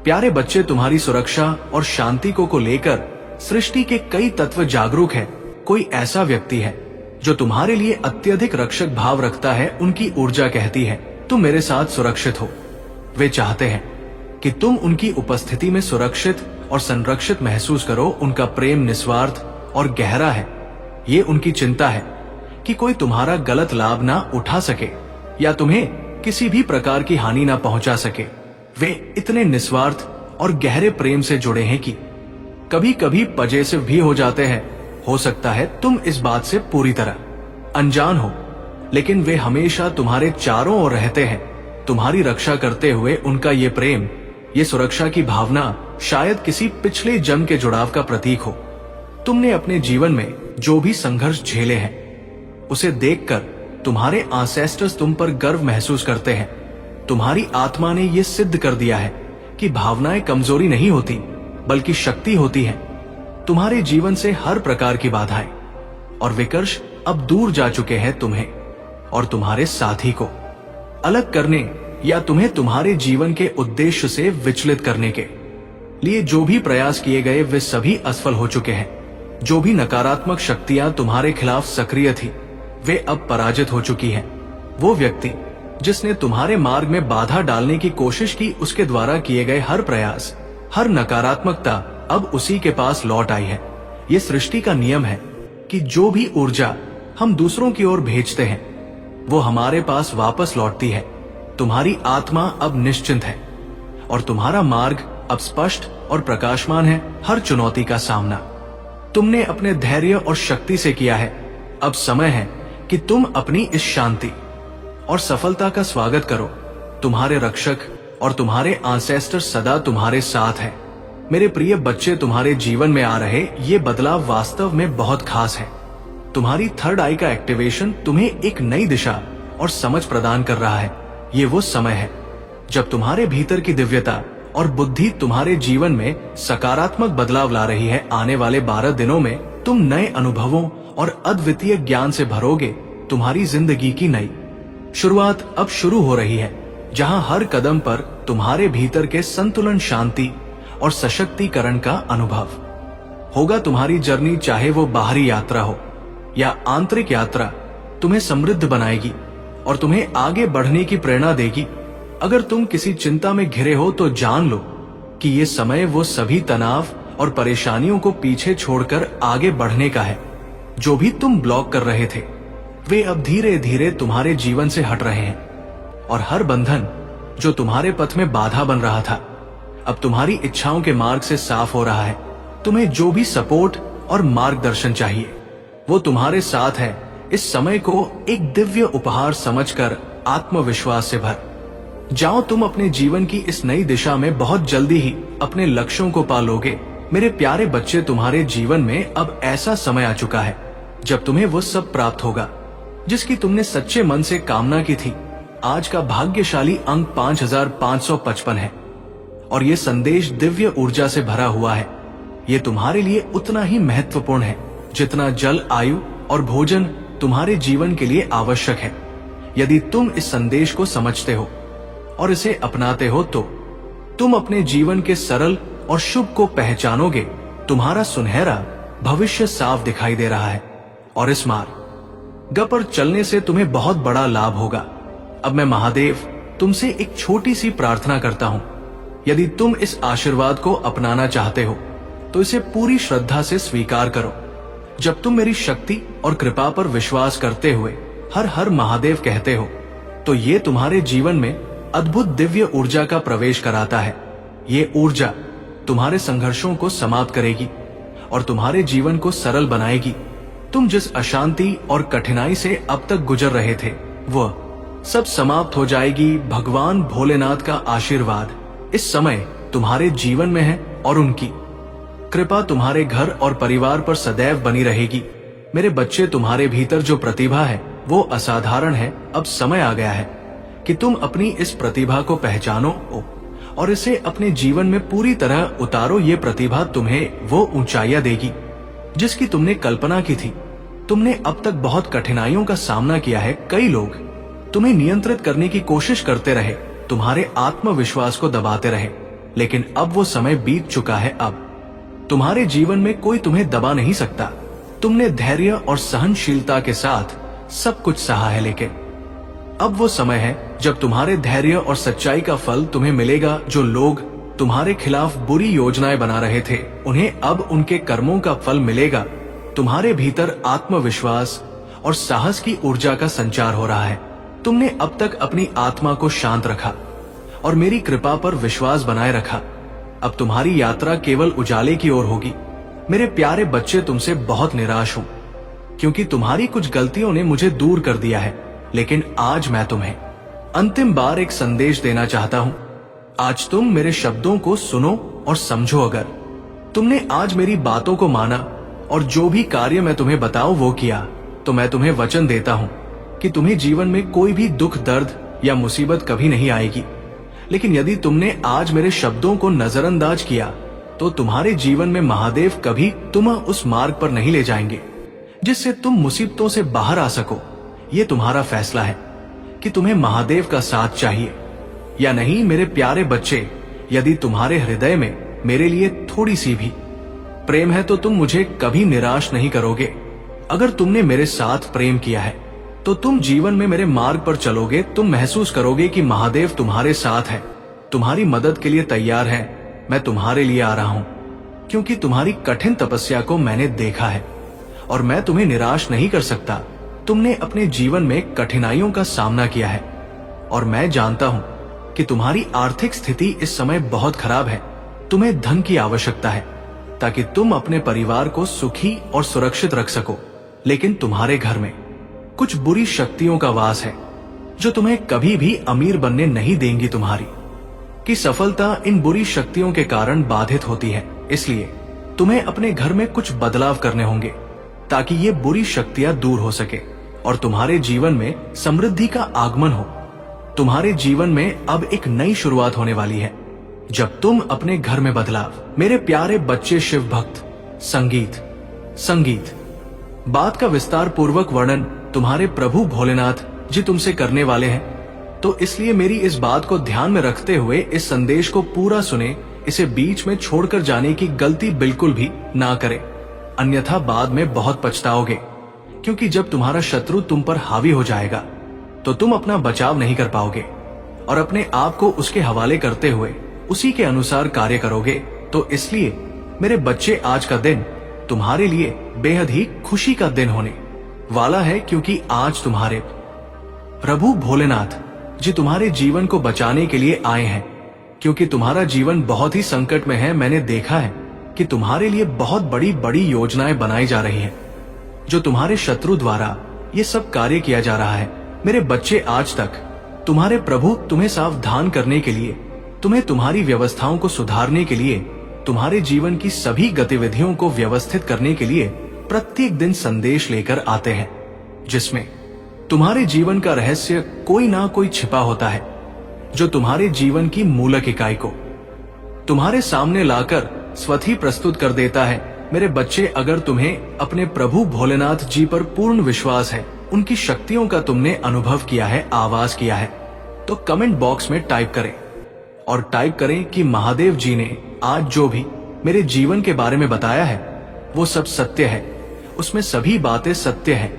प्यारे बच्चे, तुम्हारी सुरक्षा और शांति को लेकर सृष्टि के कई तत्व जागरूक हैं। कोई ऐसा व्यक्ति है जो तुम्हारे लिए अत्यधिक रक्षक भाव रखता है। उनकी ऊर्जा कहती है तुम मेरे साथ सुरक्षित हो। वे चाहते हैं कि तुम उनकी उपस्थिति में सुरक्षित और संरक्षित महसूस करो। उनका प्रेम निस्वार्थ और गहरा है। ये उनकी चिंता है कि कोई तुम्हारा गलत लाभ ना उठा सके या तुम्हें किसी भी प्रकार की हानि ना पहुंचा सके। वे इतने निस्वार्थ और गहरे प्रेम से जुड़े हैं कि कभी कभी पजेसिव भी हो जाते हैं। हो सकता है तुम इस बात से पूरी तरह अनजान हो, लेकिन वे हमेशा तुम्हारे चारों ओर रहते हैं, तुम्हारी रक्षा करते हुए। उनका ये प्रेम, ये सुरक्षा की भावना शायद किसी पिछले जन्म के जुड़ाव का प्रतीक हो। तुमने अपने जीवन में जो भी संघर्ष झेले हैं उसे देखकर तुम्हारे एंसेस्टर्स तुम पर गर्व महसूस करते हैं। तुम्हारी आत्मा ने यह सिद्ध कर दिया है कि भावनाएं कमजोरी नहीं होती बल्कि शक्ति होती हैं। तुम्हारे जीवन से हर प्रकार की बाधाएं और विकर्ष अब दूर जा चुके हैं। तुम्हें और तुम्हारे साथी को अलग करने या तुम्हें तुम्हारे जीवन के उद्देश्य से विचलित करने के लिए जो भी प्रयास किए गए वे सभी असफल हो चुके हैं। जो भी नकारात्मक शक्तियां तुम्हारे खिलाफ सक्रिय थी वे अब पराजित हो चुकी हैं। वो व्यक्ति जिसने तुम्हारे मार्ग में बाधा डालने की कोशिश की, उसके द्वारा किए गए हर प्रयास, हर नकारात्मकता अब उसी के पास लौट आई है। ये सृष्टि का नियम है कि जो भी ऊर्जा हम दूसरों की ओर भेजते हैं वो हमारे पास वापस लौटती है। तुम्हारी आत्मा अब निश्चिंत है और तुम्हारा मार्ग अब स्पष्ट और प्रकाशमान है। हर चुनौती का सामना तुमने अपने धैर्य और शक्ति से किया है। अब समय है कि तुम अपनी इस शांति और सफलता का स्वागत करो। तुम्हारे रक्षक और तुम्हारे एंसेस्टर सदा तुम्हारे साथ हैं। मेरे प्रिय बच्चे, तुम्हारे जीवन में आ रहे ये बदलाव वास्तव में बहुत खास है। तुम्हारी थर्ड आई का एक्टिवेशन तुम्हें एक नई दिशा और समझ प्रदान कर रहा है। ये वो समय है जब तुम्हारे भीतर की दिव्यता और बुद्धि तुम्हारे जीवन में सकारात्मक बदलाव ला रही है। आने वाले 12 दिनों में तुम नए अनुभवों और अद्वितीय ज्ञान से भरोगे। तुम्हारी जिंदगी की नई शुरुआत अब शुरू हो रही है, जहां हर कदम पर तुम्हारे भीतर के संतुलन, शांति और सशक्तिकरण का अनुभव होगा। तुम्हारी जर्नी, चाहे वो बाहरी यात्रा हो या आंतरिक यात्रा, तुम्हें समृद्ध बनाएगी और तुम्हें आगे बढ़ने की प्रेरणा देगी। अगर तुम किसी चिंता में घिरे हो तो जान लो कि ये समय वो सभी तनाव और परेशानियों को पीछे छोड़कर आगे बढ़ने का है। जो भी तुम ब्लॉक कर रहे थे वे अब धीरे धीरे तुम्हारे जीवन से हट रहे हैं और हर बंधन जो तुम्हारे पथ में बाधा बन रहा था अब तुम्हारी इच्छाओं के मार्ग से साफ हो रहा है। तुम्हें जो भी सपोर्ट और मार्गदर्शन चाहिए वो तुम्हारे साथ है। इस समय को एक दिव्य उपहार समझकर आत्मविश्वास से भर जाओ, तुम अपने जीवन की इस नई दिशा में बहुत जल्दी ही अपने लक्ष्यों को पालोगे। मेरे प्यारे बच्चे, तुम्हारे जीवन में अब ऐसा समय आ चुका है जब तुम्हें वो सब प्राप्त होगा जिसकी तुमने सच्चे मन से कामना की थी। आज का भाग्यशाली अंक 5555 है और ये संदेश दिव्य ऊर्जा से भरा हुआ है। ये तुम्हारे लिए उतना ही महत्वपूर्ण है जितना जल, आयु और भोजन तुम्हारे जीवन के लिए आवश्यक है। यदि तुम इस संदेश को समझते हो और इसे अपनाते हो तो तुम अपने जीवन के सरल और शुभ को पहचानोगे। तुम्हारा सुनहरा भविष्य साफ दिखाई दे रहा है और इस मार्ग पर चलने से तुम्हें बहुत बड़ा लाभ होगा। अब मैं महादेव तुमसे एक छोटी सी प्रार्थना करता हूं। यदि तुम इस आशीर्वाद को अपनाना चाहते हो तो इसे पूरी श्रद्धा से स्वीकार करो। जब तुम मेरी शक्ति और कृपा पर विश्वास करते हुए हर हर महादेव कहते हो तो ये तुम्हारे जीवन में अद्भुत दिव्य ऊर्जा का प्रवेश कराता है। ये ऊर्जा तुम्हारे संघर्षों को समाप्त करेगी और तुम्हारे जीवन को सरल बनाएगी। तुम जिस अशांति और कठिनाई से अब तक गुजर रहे थे वह सब समाप्त हो जाएगी। भगवान भोलेनाथ का आशीर्वाद इस समय तुम्हारे जीवन में है और उनकी कृपा तुम्हारे घर और परिवार पर सदैव बनी रहेगी। मेरे बच्चे, तुम्हारे भीतर जो प्रतिभा है वो असाधारण है। अब समय आ गया है कि तुम अपनी इस प्रतिभा को पहचानो और इसे अपने जीवन में पूरी तरह उतारो। ये प्रतिभा तुम्हें वो ऊंचाइयां देगी जिसकी तुमने कल्पना की थी। तुमने अब तक बहुत कठिनाइयों का सामना किया है। कई लोग तुम्हें नियंत्रित करने की कोशिश करते रहे, तुम्हारे आत्मविश्वास को दबाते रहे, लेकिन अब वो समय बीत चुका है। अब तुम्हारे जीवन में कोई तुम्हें दबा नहीं सकता। तुमने धैर्य और सहनशीलता के साथ सब कुछ सहा है, लेकिन अब वो समय है जब तुम्हारे धैर्य और सच्चाई का फल तुम्हें मिलेगा। जो लोग तुम्हारे खिलाफ बुरी योजनाएं बना रहे थे उन्हें अब उनके कर्मों का फल मिलेगा। तुम्हारे भीतर आत्मविश्वास और साहस की ऊर्जा का संचार हो रहा है। तुमने अब तक अपनी आत्मा को शांत रखा और मेरी कृपा पर विश्वास बनाए रखा। अब तुम्हारी यात्रा केवल उजाले की ओर होगी। मेरे प्यारे बच्चे, तुमसे बहुत निराश हूं क्योंकि तुम्हारी कुछ गलतियों ने मुझे दूर कर दिया है, लेकिन आज मैं तुम्हें अंतिम बार एक संदेश देना चाहता हूं। आज तुम मेरे शब्दों को सुनो और समझो। अगर तुमने आज मेरी बातों को माना और जो भी कार्य मैं तुम्हें बताऊं वो किया तो मैं तुम्हें वचन देता हूं कि तुम्हें जीवन में कोई भी दुख, दर्द या मुसीबत कभी नहीं आएगी। लेकिन यदि तुमने आज मेरे शब्दों को नजरअंदाज किया तो तुम्हारे जीवन में महादेव कभी तुम्हें उस मार्ग पर नहीं ले जाएंगे जिससे तुम मुसीबतों से बाहर आ सको। ये तुम्हारा फैसला है कि तुम्हें महादेव का साथ चाहिए या नहीं। मेरे प्यारे बच्चे, यदि तुम्हारे हृदय में मेरे लिए थोड़ी सी भी प्रेम है तो तुम मुझे कभी निराश नहीं करोगे। अगर तुमने मेरे साथ प्रेम किया है तो तुम जीवन में मेरे मार्ग पर चलोगे। तुम महसूस करोगे कि महादेव तुम्हारे साथ है, तुम्हारी मदद के लिए तैयार है। मैं तुम्हारे लिए आ रहा हूं क्योंकि तुम्हारी कठिन तपस्या को मैंने देखा है और मैं तुम्हें निराश नहीं कर सकता। तुमने अपने जीवन में कठिनाइयों का सामना किया है और मैं जानता हूं कि तुम्हारी आर्थिक स्थिति इस समय बहुत खराब है। तुम्हें धन की आवश्यकता है ताकि तुम अपने परिवार को सुखी और सुरक्षित रख सको। लेकिन तुम्हारे घर में कुछ बुरी शक्तियों का वास है जो तुम्हें कभी भी अमीर बनने नहीं देंगी। तुम्हारी की सफलता इन बुरी शक्तियों के कारण बाधित होती है। इसलिए तुम्हें अपने घर में कुछ बदलाव करने होंगे ताकि ये बुरी शक्तियां दूर हो सके और तुम्हारे जीवन में समृद्धि का आगमन हो। तुम्हारे जीवन में अब एक नई शुरुआत होने वाली है जब तुम अपने घर में बदलाव। मेरे प्यारे बच्चे शिव भक्त, संगीत बात का विस्तार पूर्वक वर्णन तुम्हारे प्रभु भोलेनाथ जी तुमसे करने वाले हैं। तो इसलिए मेरी इस बात को ध्यान में रखते हुए इस संदेश को पूरा सुने। इसे बीच में छोड़कर जाने की गलती बिल्कुल भी ना करें, अन्यथा बाद में बहुत पछताओगे। क्योंकि जब तुम्हारा शत्रु तुम पर हावी हो जाएगा तो तुम अपना बचाव नहीं कर पाओगे और अपने आप को उसके हवाले करते हुए उसी के अनुसार कार्य करोगे। तो इसलिए मेरे बच्चे, आज का दिन तुम्हारे लिए बेहद ही खुशी का दिन होने वाला है क्योंकि आज तुम्हारे प्रभु भोलेनाथ जी तुम्हारे जीवन को बचाने के लिए आए हैं। क्योंकि तुम्हारा जीवन बहुत ही संकट में है। मैंने देखा है कि तुम्हारे लिए बहुत बड़ी बड़ी योजनाएं बनाई जा रही हैं जो तुम्हारे शत्रु द्वारा ये सब कार्य किया जा रहा है। मेरे बच्चे, आज तक तुम्हारे प्रभु तुम्हें सावधान करने के लिए, तुम्हें तुम्हारी व्यवस्थाओं को सुधारने के लिए, तुम्हारे जीवन की सभी गतिविधियों को व्यवस्थित करने के लिए प्रत्येक दिन संदेश लेकर आते हैं, जिसमें तुम्हारे जीवन का रहस्य कोई ना कोई छिपा होता है, जो तुम्हारे जीवन की मूलक इकाई को तुम्हारे सामने लाकर स्वतः प्रस्तुत कर देता है। मेरे बच्चे, अगर तुम्हें अपने प्रभु भोलेनाथ जी पर पूर्ण विश्वास है, उनकी शक्तियों का तुमने अनुभव किया है, आवाज किया है, तो कमेंट बॉक्स में टाइप करें और टाइप करें कि महादेव जी ने आज जो भी मेरे जीवन के बारे में बताया है वो सब सत्य है, उसमें सभी बातें सत्य है,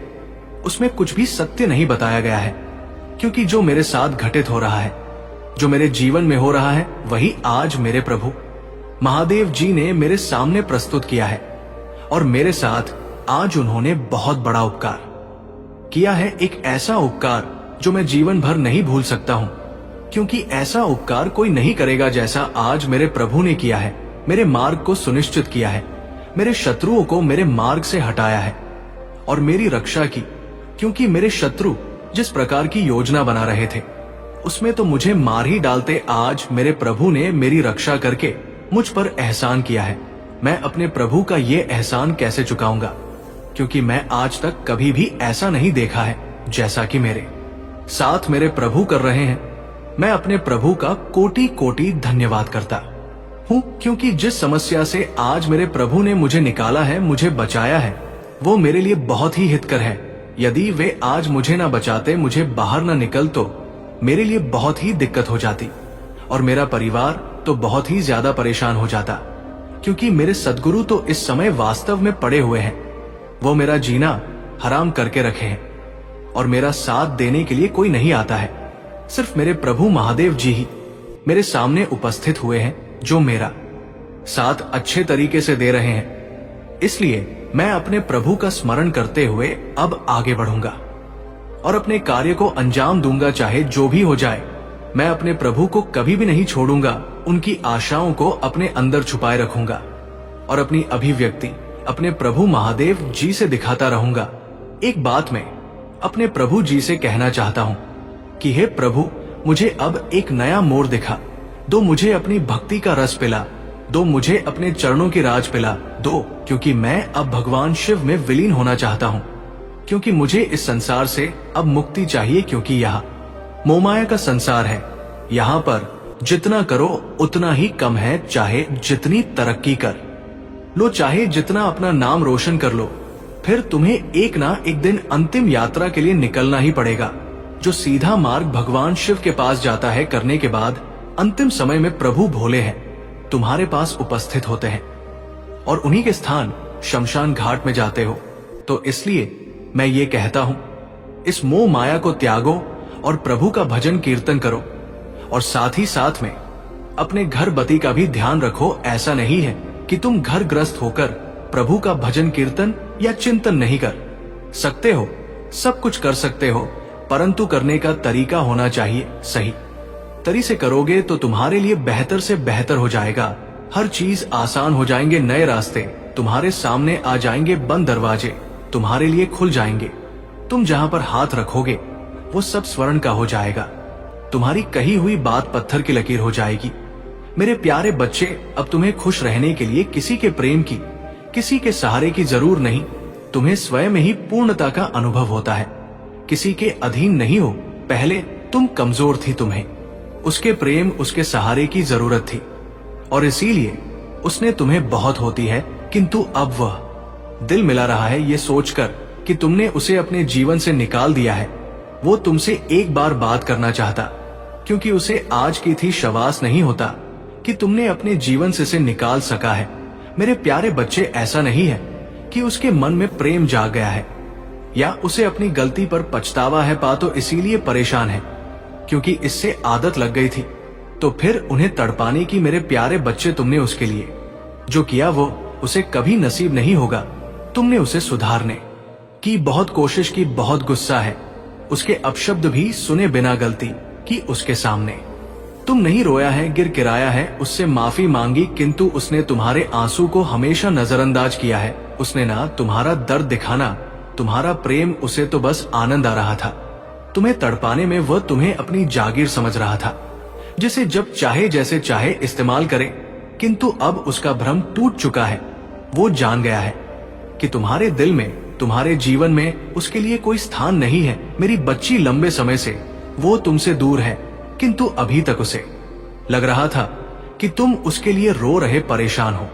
उसमें कुछ भी सत्य नहीं बताया गया है, क्योंकि जो मेरे साथ घटित हो रहा है, जो मेरे जीवन में हो रहा है, वही आज मेरे प्रभु महादेव जी ने मेरे सामने प्रस्तुत किया है। और मेरे साथ आज उन्होंने बहुत बड़ा उपकार किया है, एक ऐसा उपकार जो मैं जीवन भर नहीं भूल सकता हूं, क्योंकि ऐसा उपकार कोई नहीं करेगा जैसा आज मेरे प्रभु ने किया है। मेरे मार्ग को सुनिश्चित किया है, मेरे शत्रुओं को मेरे मार्ग से हटाया है और मेरी रक्षा की, क्योंकि मेरे शत्रु जिस प्रकार की योजना बना रहे थे उसमें तो मुझे मार ही डालते। आज मेरे प्रभु ने मेरी रक्षा करके मुझ पर एहसान किया है। मैं अपने प्रभु का ये एहसान कैसे चुकाऊंगा, क्योंकि मैं आज तक कभी भी ऐसा नहीं देखा है जैसा कि मेरे साथ मेरे प्रभु कर रहे हैं। मैं अपने प्रभु का कोटि कोटि धन्यवाद करता हूँ, क्योंकि जिस समस्या से आज मेरे प्रभु ने मुझे निकाला है, मुझे बचाया है, वो मेरे लिए बहुत ही हितकर है। यदि वे आज मुझे ना बचाते, मुझे बाहर ना निकल, तो मेरे लिए बहुत ही दिक्कत हो जाती और मेरा परिवार तो बहुत ही ज्यादा परेशान हो जाता, क्योंकि मेरे सद्गुरु तो इस समय वास्तव में पड़े हुए हैं। वो मेरा जीना हराम करके रखे हैं और मेरा साथ देने के लिए कोई नहीं आता है। सिर्फ मेरे प्रभु महादेव जी ही मेरे सामने उपस्थित हुए हैं, जो मेरा साथ अच्छे तरीके से दे रहे हैं। इसलिए मैं अपने प्रभु का स्मरण करते हुए अब आगे बढ़ूंगा और अपने कार्य को अंजाम दूंगा, चाहे जो भी हो जाए। मैं अपने प्रभु को कभी भी नहीं छोड़ूंगा, उनकी आशाओं को अपने अंदर छुपाए रखूंगा और अपनी अभिव्यक्ति अपने प्रभु महादेव जी से दिखाता रहूंगा। एक बात मैं अपने प्रभु जी से कहना चाहता हूं कि हे प्रभु, मुझे अब एक नया मोड़ दिखा दो, मुझे अपनी भक्ति का रस पिला दो, मुझे अपने चरणों की राज पिला दो, क्योंकि मैं अब भगवान शिव में विलीन होना चाहता हूं, क्योंकि मुझे इस संसार से अब मुक्ति चाहिए, क्योंकि यह मोहमाया का संसार है। यहाँ पर जितना करो उतना ही कम है, चाहे जितनी तरक्की कर लो, चाहे जितना अपना नाम रोशन कर लो, फिर तुम्हें एक ना एक दिन अंतिम यात्रा के लिए निकलना ही पड़ेगा। जो सीधा मार्ग भगवान शिव के पास जाता है, करने के बाद अंतिम समय में प्रभु भोले हैं तुम्हारे पास उपस्थित होते हैं और उन्हीं के स्थान शमशान घाट में जाते हो। तो इसलिए मैं ये कहता हूं, इस मोह माया को त्यागो और प्रभु का भजन कीर्तन करो और साथ ही साथ में अपने घर बती का भी ध्यान रखो। ऐसा नहीं है कि तुम घर ग्रस्त होकर प्रभु का भजन कीर्तन या चिंतन नहीं कर सकते हो। सब कुछ कर सकते हो, परंतु करने का तरीका होना चाहिए। सही तरी से करोगे तो तुम्हारे लिए बेहतर से बेहतर हो जाएगा। हर चीज आसान हो जाएंगे, नए रास्ते तुम्हारे सामने आ जाएंगे, बंद दरवाजे तुम्हारे लिए खुल जाएंगे। तुम जहां पर हाथ रखोगे वो सब स्वर्ण का हो जाएगा। तुम्हारी कही हुई बात पत्थर की लकीर हो जाएगी। मेरे प्यारे बच्चे, अब तुम्हें खुश रहने के लिए किसी के प्रेम की, किसी के सहारे की जरूर नहीं। तुम्हें स्वयं ही पूर्णता का अनुभव होता है, किसी के अधीन नहीं हो। पहले तुम कमजोर थी, तुम्हें उसके प्रेम, उसके सहारे की जरूरत थी और इसीलिए उसने तुम्हें बहुत होती है, किंतु अब वह दिल मिला रहा है ये सोचकर कि तुमने उसे अपने जीवन से निकाल दिया है। वो तुमसे एक बार बात करना चाहता, क्योंकि उसे आज की थी शवास नहीं होता कि तुमने अपने जीवन से निकाल सका है। मेरे प्यारे बच्चे, ऐसा नहीं है कि उसके मन में प्रेम जाग गया है या उसे अपनी गलती पर पछतावा है पा तो इसीलिए परेशान है, क्योंकि इससे आदत लग गई थी। तो फिर उन्हें तड़पाने की मेरे प्यारे बच्चे, तुमने उसके लिए जो किया वो उसे कभी नसीब नहीं होगा। तुमने उसे सुधारने की बहुत कोशिश की, बहुत गुस्सा है, उसके अपशब्द भी सुने बिना गलती की उसके सामने। तुम नहीं रोया है, गिर गिराया है, उससे माफी मांगी, किंतु उसने तुम्हारे आंसू को हमेशा नजरअंदाज किया है। उसने ना तुम्हारा दर्द दिखाना, तुम्हारा प्रेम, उसे तो बस आनंद आ रहा था। तुम्हें तड़पाने में वह तुम्हें अपनी जागीर समझ रहा था, जिसे जब चाहे जैसे चाहे इस्तेमाल करे। किंतु अब उसका भ्रम टूट चुका है। वो जान गया है कि तुम्हारे दिल में, तुम्हारे जीवन में उसके लिए कोई स्थान नहीं है। मेरी बच्ची, लंबे समय से वो तुमसे दूर है, किंतु अभी तक उसे लग रहा था कि तुम उसके लिए रो रहे, परेशान हो।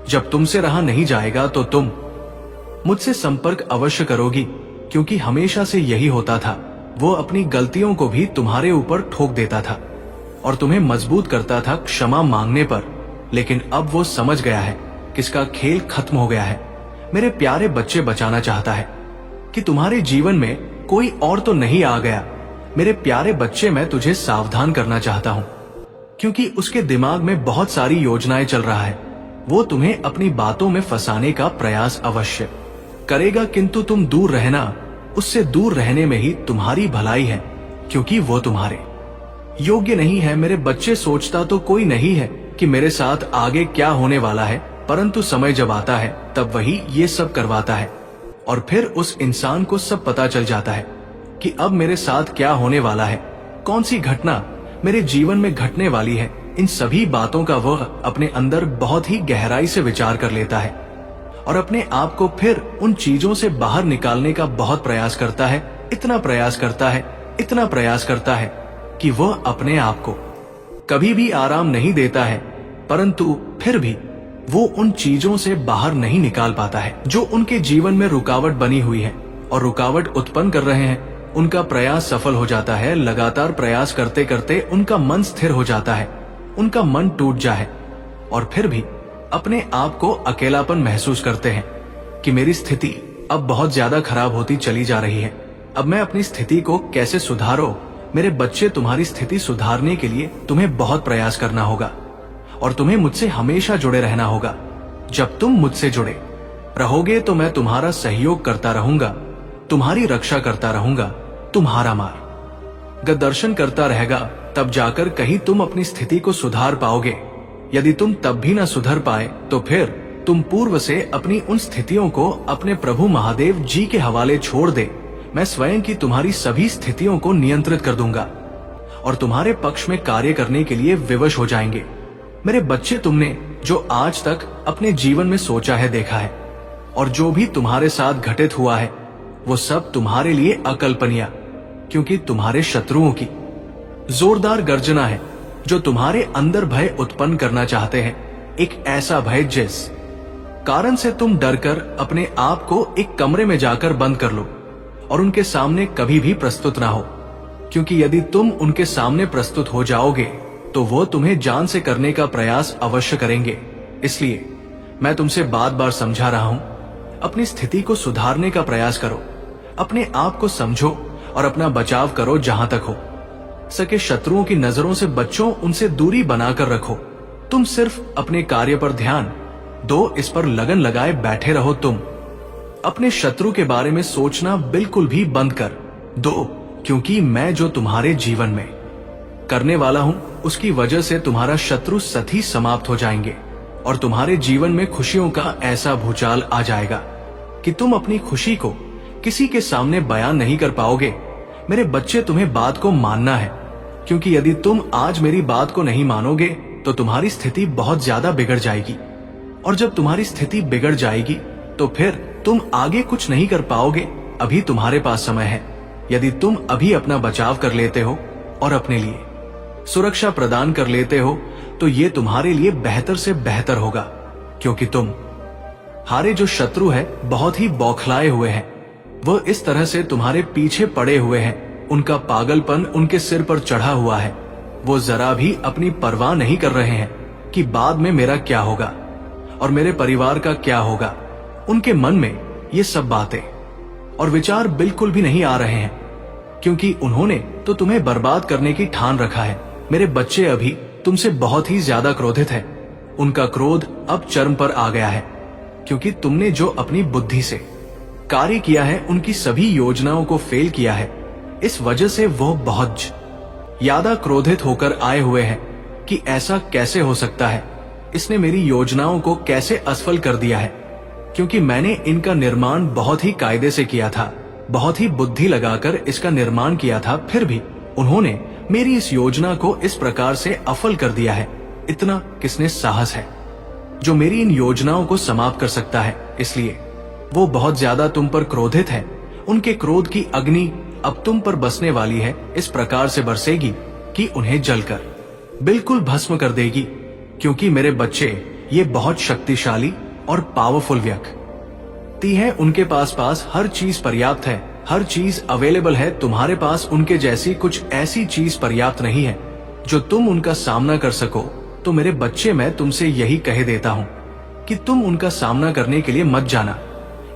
जब तुमसे रहा नहीं जाएगा तो तुम मुझसे संपर्क अवश्य करोगी, क्योंकि हमेशा से यही होता था। वो अपनी गलतियों को भी तुम्हारे ऊपर ठोक देता था और तुम्हें मजबूत करता था क्षमा मांगने पर। लेकिन अब वो समझ गया है कि इसका खेल खत्म हो गया है। मेरे प्यारे बच्चे, बचाना चाहता है कि तुम्हारे जीवन में कोई और तो नहीं आ गया। मेरे प्यारे बच्चे, मैं तुझे सावधान करना चाहता हूं, क्योंकि उसके दिमाग में बहुत सारी योजनाएं चल रहा है। वो तुम्हें अपनी बातों में फंसाने का प्रयास अवश्य करेगा, किंतु तुम दूर रहना। उससे दूर रहने में ही तुम्हारी भलाई है, क्योंकि वो तुम्हारे योग्य नहीं है। मेरे बच्चे, सोचता तो कोई नहीं है कि मेरे साथ आगे क्या होने वाला है, परंतु समय जब आता है तब वही ये सब करवाता है और फिर उस इंसान को सब पता चल जाता है कि अब मेरे साथ क्या होने वाला है, कौन सी घटना मेरे जीवन में घटने वाली है। इन सभी बातों का वह अपने अंदर बहुत ही गहराई से विचार कर लेता है और अपने आप को फिर उन चीजों से बाहर निकालने का बहुत प्रयास करता है। इतना प्रयास करता है, इतना प्रयास करता है कि वह अपने आप को कभी भी आराम नहीं देता है, परंतु फिर भी वो उन चीजों से बाहर नहीं निकाल पाता है जो उनके जीवन में रुकावट बनी हुई है और रुकावट उत्पन्न कर रहे हैं। उनका प्रयास सफल हो जाता है। लगातार प्रयास करते करते उनका मन स्थिर हो जाता है, उनका मन टूट जाए और फिर भी अपने आप को अकेलापन महसूस करते हैं कि मेरी स्थिति अब बहुत ज्यादा खराब होती चली जा रही है। अब मैं अपनी स्थिति को कैसे सुधारूं? मेरे बच्चे, तुम्हारी स्थिति सुधारने के लिए तुम्हें बहुत प्रयास करना होगा और तुम्हें मुझसे हमेशा जुड़े रहना होगा। जब तुम मुझसे जुड़े रहोगे तो मैं तुम्हारा सहयोग करता रहूंगा, तुम्हारी रक्षा करता रहूंगा, तुम्हारा मार्गदर्शन करता रहेगा। तब जाकर कहीं तुम अपनी स्थिति को सुधार पाओगे। यदि तुम तब भी न सुधर पाए तो फिर तुम पूर्व से अपनी उन स्थितियों को अपने प्रभु महादेव जी के हवाले छोड़ दे। मैं स्वयं की तुम्हारी सभी स्थितियों को नियंत्रित कर दूंगा और तुम्हारे पक्ष में कार्य करने के लिए विवश हो जाएंगे। मेरे बच्चे, तुमने जो आज तक अपने जीवन में सोचा है, देखा है और जो भी तुम्हारे साथ घटित हुआ है, वो सब तुम्हारे लिए अकल्पनीय, क्योंकि तुम्हारे शत्रुओं की जोरदार गर्जना है जो तुम्हारे अंदर भय उत्पन्न करना चाहते हैं। एक ऐसा भय जिस कारण से तुम डरकर अपने आप को एक कमरे में जाकर बंद कर लो और उनके सामने कभी भी प्रस्तुत ना हो, क्योंकि यदि तुम उनके सामने प्रस्तुत हो जाओगे तो वो तुम्हें जान से करने का प्रयास अवश्य करेंगे। इसलिए मैं तुमसे बार बार समझा रहा हूं, अपनी स्थिति को सुधारने का प्रयास करो, अपने आप को समझो और अपना बचाव करो जहां तक हो सके। शत्रुओं की नजरों से बच्चों, उनसे दूरी बनाकर रखो। तुम सिर्फ अपने कार्य पर ध्यान दो, इस पर लगन लगाए बैठे रहो। तुम अपने शत्रु के बारे में सोचना बिल्कुल भी बंद कर दो, क्योंकि मैं जो तुम्हारे जीवन में करने वाला हूं उसकी वजह से तुम्हारा शत्रु सभी समाप्त हो जाएंगे और तुम्हारे जीवन में खुशियों का ऐसा भूचाल आ जाएगा कि तुम अपनी खुशी को किसी के सामने बयान नहीं कर पाओगे। मेरे बच्चे, तुम्हें बात को मानना है, क्योंकि यदि तुम आज मेरी बात को नहीं मानोगे तो तुम्हारी स्थिति बहुत ज्यादा बिगड़ जाएगी और जब तुम्हारी स्थिति बिगड़ जाएगी तो फिर तुम आगे कुछ नहीं कर पाओगे। अभी तुम्हारे पास समय है। यदि तुम अभी अपना बचाव कर लेते हो और अपने लिए सुरक्षा प्रदान कर लेते हो तो ये तुम्हारे लिए बेहतर से बेहतर होगा, क्योंकि तुम हारे जो शत्रु है बहुत ही बौखलाए हुए हैं। वह इस तरह से तुम्हारे पीछे पड़े हुए हैं, उनका पागलपन उनके सिर पर चढ़ा हुआ है। वो जरा भी अपनी परवाह नहीं कर रहे हैं कि बाद में मेरा क्या होगा और मेरे परिवार का क्या होगा। उनके मन में ये सब बातें और विचार बिल्कुल भी नहीं आ रहे हैं, क्योंकि उन्होंने तो तुम्हें बर्बाद करने की ठान रखा है। मेरे बच्चे अभी तुमसे बहुत ही ज्यादा क्रोधित है। उनका क्रोध अब चरम पर आ गया है, क्योंकि तुमने जो अपनी बुद्धि से कार्य किया है, उनकी सभी योजनाओं को फेल किया है। इस वजह से वो बहुत ज्यादा क्रोधित होकर आए हुए हैं कि ऐसा कैसे हो सकता है, इसने मेरी योजनाओं को कैसे असफल कर दिया है, क्योंकि मैंने इनका निर्माण बहुत ही कायदे से किया था। बहुत ही बुद्धि लगाकर इसका निर्माण किया था, फिर भी उन्होंने मेरी इस योजना को इस प्रकार से असफल कर दिया है। इतना किसने साहस है जो मेरी इन योजनाओं को समाप्त कर सकता है? इसलिए वो बहुत ज्यादा तुम पर क्रोधित है। उनके क्रोध की अग्नि अब तुम पर बसने वाली है, इस प्रकार से बरसेगी कि उन्हें जलकर बिल्कुल भस्म कर देगी। क्योंकि मेरे बच्चे ये बहुत शक्तिशाली और पावरफुल व्यक्ति हैं। उनके पास हर चीज पर्याप्त है, हर चीज अवेलेबल है। तुम्हारे पास उनके जैसी कुछ ऐसी चीज पर्याप्त नहीं है जो तुम उनका सामना कर सको। तो मेरे बच्चे, मैं तुमसे यही कह देता हूं कि तुम उनका सामना करने के लिए मत जाना,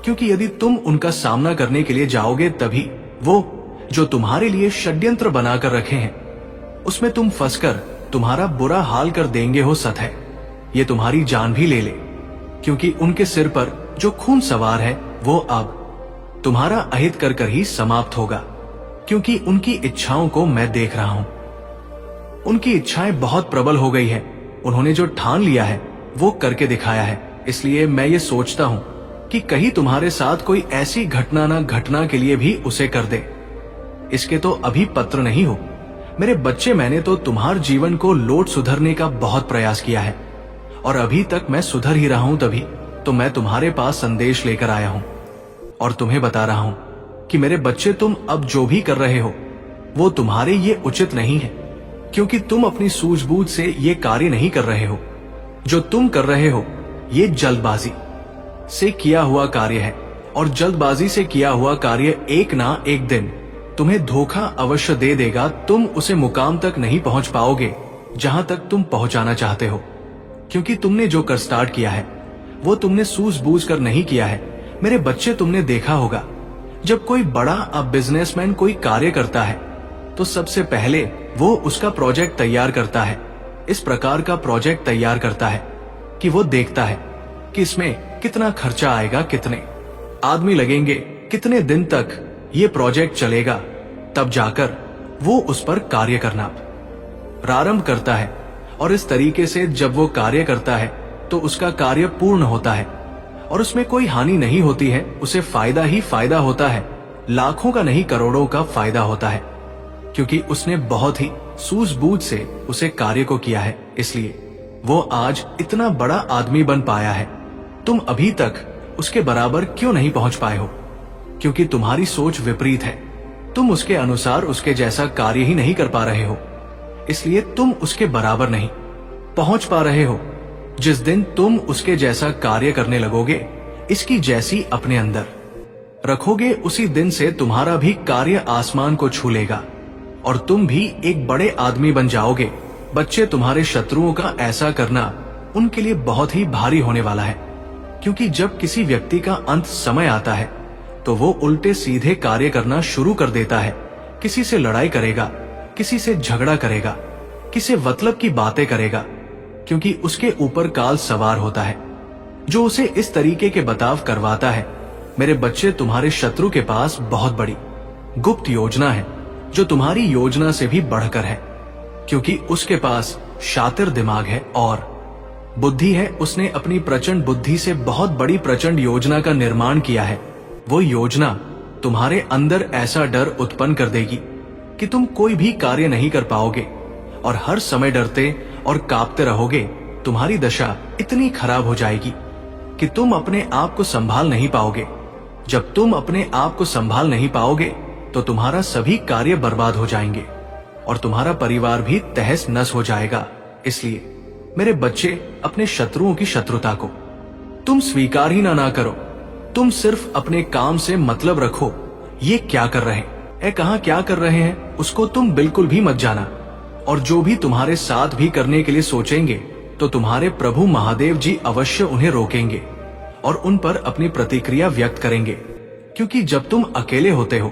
क्योंकि यदि तुम उनका सामना करने के लिए जाओगे तभी वो जो तुम्हारे लिए षड्यंत्र बनाकर रखे हैं उसमें तुम फंसकर तुम्हारा बुरा हाल कर देंगे। हो सत है ये तुम्हारी जान भी ले ले, क्योंकि उनके सिर पर जो खून सवार है वो अब तुम्हारा अहित कर कर ही समाप्त होगा। क्योंकि उनकी इच्छाओं को मैं देख रहा हूं, उनकी इच्छाएं बहुत प्रबल हो गई है। उन्होंने जो ठान लिया है वो करके दिखाया है। इसलिए मैं ये सोचता हूं कि कहीं तुम्हारे साथ कोई ऐसी घटना ना घटना के लिए भी उसे कर दे। इसके तो अभी पत्र नहीं हो मेरे बच्चे। मैंने तो तुम्हारे जीवन को लोट सुधरने का बहुत प्रयास किया है और अभी तक मैं सुधर ही रहा हूं। तभी तो मैं तुम्हारे पास संदेश लेकर आया हूं और तुम्हें बता रहा हूं कि मेरे बच्चे, तुम अब जो भी कर रहे हो वो तुम्हारे ये उचित नहीं है, क्योंकि तुम अपनी सूझबूझ से ये कार्य नहीं कर रहे हो। जो तुम कर रहे हो ये जल्दबाजी से किया हुआ कार्य है, और जल्दबाजी से किया हुआ कार्य एक ना एक दिन तुम्हें धोखा अवश्य दे देगा। तुम उसे मुकाम तक नहीं पहुंच पाओगे जहां तक तुम पहुंचाना चाहते हो, क्योंकि तुमने जो कर स्टार्ट किया है वो तुमने सूझबूझ कर नहीं किया है। मेरे बच्चे, तुमने देखा होगा जब कोई बड़ा बिजनेसमैन कोई कार्य करता है तो सबसे पहले वो उसका प्रोजेक्ट तैयार करता है। इस प्रकार का प्रोजेक्ट तैयार करता है कि वो देखता है कि इसमें कितना खर्चा आएगा, कितने आदमी लगेंगे, कितने दिन तक ये प्रोजेक्ट चलेगा। तब जाकर वो उस पर कार्य करना प्रारंभ करता है, और इस तरीके से जब वो कार्य करता है तो उसका कार्य पूर्ण होता है और उसमें कोई हानि नहीं होती है। उसे फायदा ही फायदा होता है, लाखों का नहीं करोड़ों का फायदा होता है, क्योंकि उसने बहुत ही सूझबूझ से उसे कार्य को किया है। इसलिए वो आज इतना बड़ा आदमी बन पाया है। तुम अभी तक उसके बराबर क्यों नहीं पहुंच पाए हो? क्योंकि तुम्हारी सोच विपरीत है। तुम उसके अनुसार उसके जैसा कार्य ही नहीं कर पा रहे हो, इसलिए तुम उसके बराबर नहीं पहुंच पा रहे हो। जिस दिन तुम उसके जैसा कार्य करने लगोगे, इसकी जैसी अपने अंदर रखोगे, उसी दिन से तुम्हारा भी कार्य आसमान को छू लेगा और तुम भी एक बड़े आदमी बन जाओगे। बच्चे, तुम्हारे शत्रुओं का ऐसा करना उनके लिए बहुत ही भारी होने वाला है, क्योंकि जब किसी व्यक्ति का अंत समय आता है तो वो उल्टे सीधे कार्य करना शुरू कर देता है। किसी से लड़ाई करेगा, किसी से झगड़ा करेगा, किसी मतलब की बातें करेगा, क्योंकि उसके ऊपर काल सवार होता है जो उसे इस तरीके के बर्ताव करवाता है। मेरे बच्चे, तुम्हारे शत्रु के पास बहुत बड़ी गुप्त योजना है जो तुम्हारी योजना से भी बढ़कर है, क्योंकि उसके पास शातिर दिमाग है और बुद्धि है। उसने अपनी प्रचंड बुद्धि से बहुत बड़ी प्रचंड योजना का निर्माण किया है। वो योजना तुम्हारे अंदर ऐसा डर उत्पन्न कर देगी कि तुम कोई भी कार्य नहीं कर पाओगे और हर समय डरते और कांपते रहोगे। तुम्हारी दशा इतनी खराब हो जाएगी कि तुम अपने आप को संभाल नहीं पाओगे। जब तुम अपने आप को संभाल नहीं पाओगे तो तुम्हारा सभी कार्य बर्बाद हो जाएंगे और तुम्हारा परिवार भी तहस नस हो जाएगा। इसलिए मेरे बच्चे, अपने शत्रुओं की शत्रुता को तुम स्वीकार ही ना करो। तुम सिर्फ अपने काम से मतलब रखो। ये क्या कर रहे हैं, कहां क्या कर रहे हैं, उसको तुम बिल्कुल भी मत जाना। और जो भी तुम्हारे साथ भी करने के लिए सोचेंगे तो तुम्हारे प्रभु महादेव जी अवश्य उन्हें रोकेंगे और उन पर अपनी प्रतिक्रिया व्यक्त करेंगे। क्योंकि जब तुम अकेले होते हो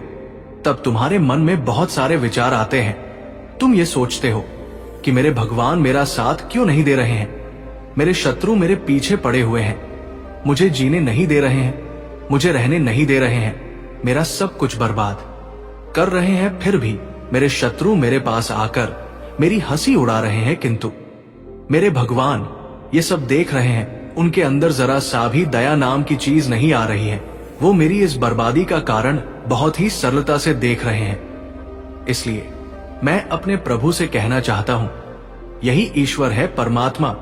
तब तुम्हारे मन में बहुत सारे विचार आते हैं। तुम ये सोचते हो कि मेरे भगवान मेरा साथ क्यों नहीं दे रहे हैं, मेरे शत्रु मेरे पीछे पड़े हुए हैं, मुझे जीने नहीं दे रहे हैं, मुझे रहने नहीं दे रहे हैं, मेरा सब कुछ बर्बाद कर रहे हैं। फिर भी मेरे शत्रु मेरे पास आकर मेरी हंसी उड़ा रहे हैं, किंतु मेरे भगवान ये सब देख रहे हैं। उनके अंदर जरा सा भी दया नाम की चीज नहीं आ रही है। वो मेरी इस बर्बादी का कारण बहुत ही सरलता से देख रहे हैं। इसलिए मैं अपने प्रभु से कहना चाहता हूं, यही ईश्वर है परमात्मा,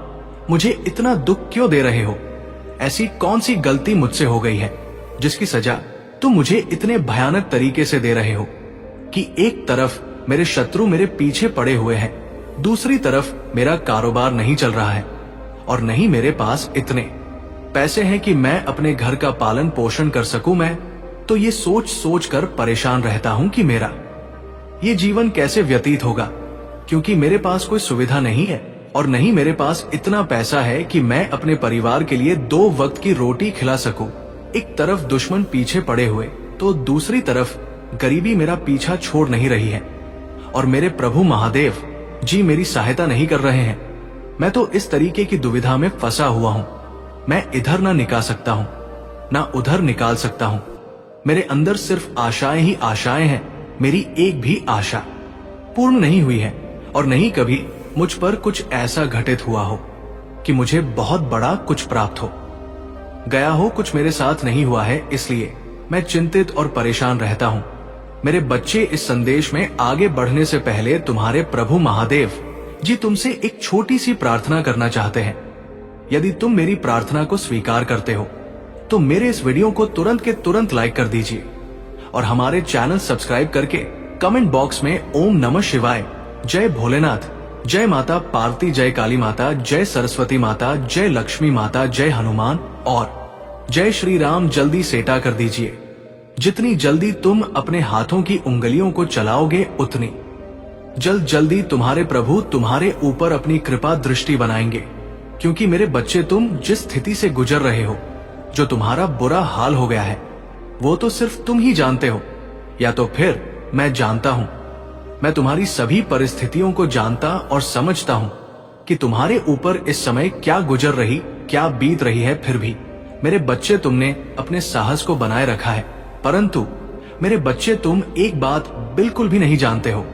मुझे इतना दुख क्यों दे रहे हो? ऐसी कौन सी गलती मुझसे हो गई है जिसकी सजा तुम मुझे इतने भयानक तरीके से दे रहे हो कि एक तरफ मेरे शत्रु मेरे पीछे पड़े हुए हैं, दूसरी तरफ मेरा कारोबार नहीं चल रहा है और नहीं मेरे पास इतने पैसे हैं कि मैं अपने घर का पालन पोषण कर सकूं। मैं तो ये सोच सोच कर परेशान रहता हूं कि मेरा ये जीवन कैसे व्यतीत होगा, क्योंकि मेरे पास कोई सुविधा नहीं है और नहीं मेरे पास इतना पैसा है कि मैं अपने परिवार के लिए 2 वक्त की रोटी खिला सकूं। एक तरफ दुश्मन पीछे पड़े हुए तो दूसरी तरफ गरीबी मेरा पीछा छोड़ नहीं रही है और मेरे प्रभु महादेव जी मेरी सहायता नहीं कर रहे हैं। मैं तो इस तरीके की दुविधा में फंसा हुआ हूं। मैं इधर ना निकाल सकता हूं, ना उधर निकाल सकता हूं। मेरे अंदर सिर्फ आशाएं ही आशाएं हैं। मेरी एक भी आशा पूर्ण नहीं हुई है और नहीं कभी मुझ पर कुछ ऐसा घटित हुआ हो कि मुझे बहुत बड़ा कुछ प्राप्त हो गया हो। कुछ मेरे साथ नहीं हुआ है, इसलिए मैं चिंतित और परेशान रहता हूं। मेरे बच्चे, इस संदेश में आगे बढ़ने से पहले तुम्हारे प्रभु महादेव जी तुमसे एक छोटी सी प्रार्थना करना चाहते हैं। यदि तुम मेरी प्रार्थना को स्वीकार करते हो तो मेरे इस वीडियो को तुरंत के तुरंत लाइक कर दीजिए और हमारे चैनल सब्सक्राइब करके कमेंट बॉक्स में ओम नमः शिवाय, जय भोलेनाथ, जय माता पार्वती, जय काली माता, जय सरस्वती माता, जय लक्ष्मी माता, जय हनुमान और जय श्री राम जल्दी सेटा कर दीजिए। जितनी जल्दी तुम अपने हाथों की उंगलियों को चलाओगे उतनी जल्दी तुम्हारे प्रभु तुम्हारे ऊपर अपनी कृपा दृष्टि बनाएंगे, क्योंकि मेरे बच्चे तुम जिस स्थिति से गुजर रहे हो, जो तुम्हारा बुरा हाल हो गया है, वो तो सिर्फ तुम ही जानते हो, या तो फिर मैं जानता हूं। मैं तुम्हारी सभी परिस्थितियों को जानता और समझता हूं कि तुम्हारे ऊपर इस समय क्या गुजर रही, क्या बीत रही है। फिर भी मेरे बच्चे, तुमने अपने साहस को बनाए रखा है, परंतु मेरे बच्चे तुम एक बात बिल्कुल भी नहीं जानते हो।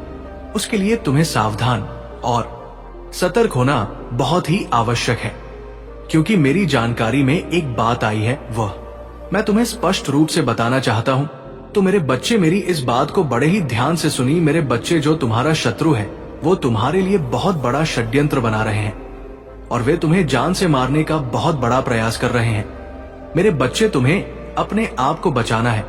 उसके लिए तुम्हें सावधान और सतर्क होना बहुत ही आवश्यक है, क्योंकि मेरी जानकारी में एक बात आई है, वह मैं तुम्हें स्पष्ट रूप से बताना चाहता हूं। तो मेरे बच्चे, मेरी इस बात को बड़े ही ध्यान से सुनी। मेरे बच्चे, जो तुम्हारा शत्रु है वो तुम्हारे लिए बहुत बड़ा षड्यंत्र बना रहे हैं और वे तुम्हें जान से मारने का बहुत बड़ा प्रयास कर रहे हैं। मेरे बच्चे, तुम्हें अपने आप को बचाना है,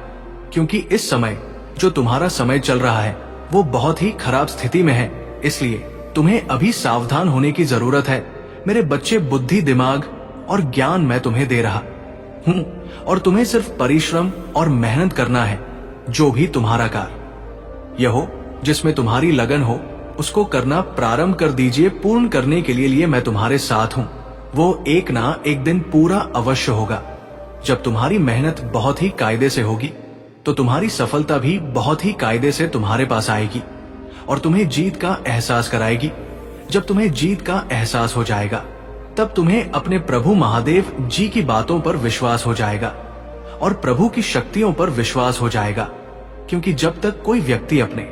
क्योंकि इस समय जो तुम्हारा समय चल रहा है वो बहुत ही खराब स्थिति में है। इसलिए तुम्हें अभी सावधान होने की जरूरत है। मेरे बच्चे, बुद्धि, दिमाग और ज्ञान मैं तुम्हें दे रहा हूं और तुम्हें सिर्फ परिश्रम और मेहनत करना है। जो भी तुम्हारा कार्य यह हो, जिसमें तुम्हारी लगन हो, उसको करना प्रारंभ कर दीजिए। पूर्ण करने के लिए मैं तुम्हारे साथ हूं। वो एक ना एक दिन पूरा अवश्य होगा। जब तुम्हारी मेहनत बहुत ही कायदे से होगी तो तुम्हारी सफलता भी बहुत ही कायदे से तुम्हारे पास आएगी और तुम्हें जीत का एहसास कराएगी। जब तुम्हें जीत का एहसास हो जाएगा तब तुम्हें अपने प्रभु महादेव जी की बातों पर विश्वास हो जाएगा और प्रभु की शक्तियों पर विश्वास हो जाएगा, क्योंकि जब तक कोई व्यक्ति अपने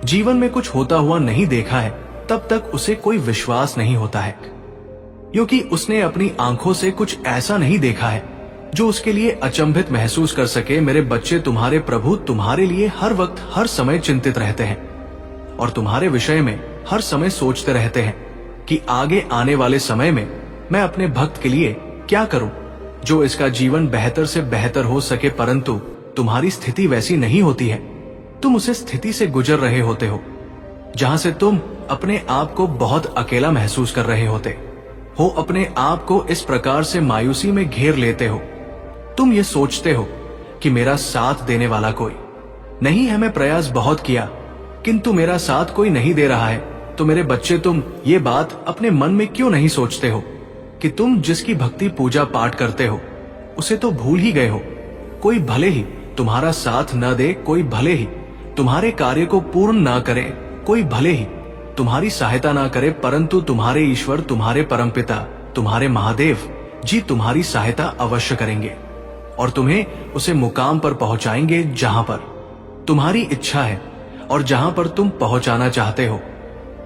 जीवन में कुछ होता हुआ नहीं देखा है तब तक उसे कोई विश्वास नहीं होता है, क्योंकि उसने अपनी आंखों से कुछ ऐसा नहीं देखा है जो उसके लिए अचंभित महसूस कर सके। मेरे बच्चे, तुम्हारे प्रभु तुम्हारे लिए हर वक्त हर समय चिंतित रहते हैं और तुम्हारे विषय में हर समय सोचते रहते हैं कि आगे आने वाले समय में मैं अपने भक्त के लिए क्या करूं जो इसका जीवन बेहतर से बेहतर हो सके। परंतु तुम्हारी स्थिति वैसी नहीं होती है। तुम उस स्थिति से गुजर रहे होते हो जहां से तुम अपने आप को बहुत अकेला महसूस कर रहे होते हो। अपने आप को इस प्रकार से मायूसी में घेर लेते हो। तुम ये सोचते हो कि मेरा साथ देने वाला कोई नहीं है। मैं प्रयास बहुत किया किंतु मेरा साथ कोई नहीं दे रहा है। तो मेरे बच्चे, तुम ये बात अपने मन में क्यों नहीं सोचते हो कि तुम जिसकी भक्ति पूजा पाठ करते हो उसे तो भूल ही गए हो। कोई भले ही तुम्हारा साथ न दे, कोई भले ही तुम्हारे कार्य को पूर्ण ना करे, कोई भले ही तुम्हारी सहायता ना करे, परंतु तुम्हारे ईश्वर, तुम्हारे परमपिता, तुम्हारे महादेव जी तुम्हारी सहायता अवश्य करेंगे और तुम्हें उसे मुकाम पर पहुंचाएंगे जहां पर तुम्हारी इच्छा है और जहां पर तुम पहुंचाना चाहते हो।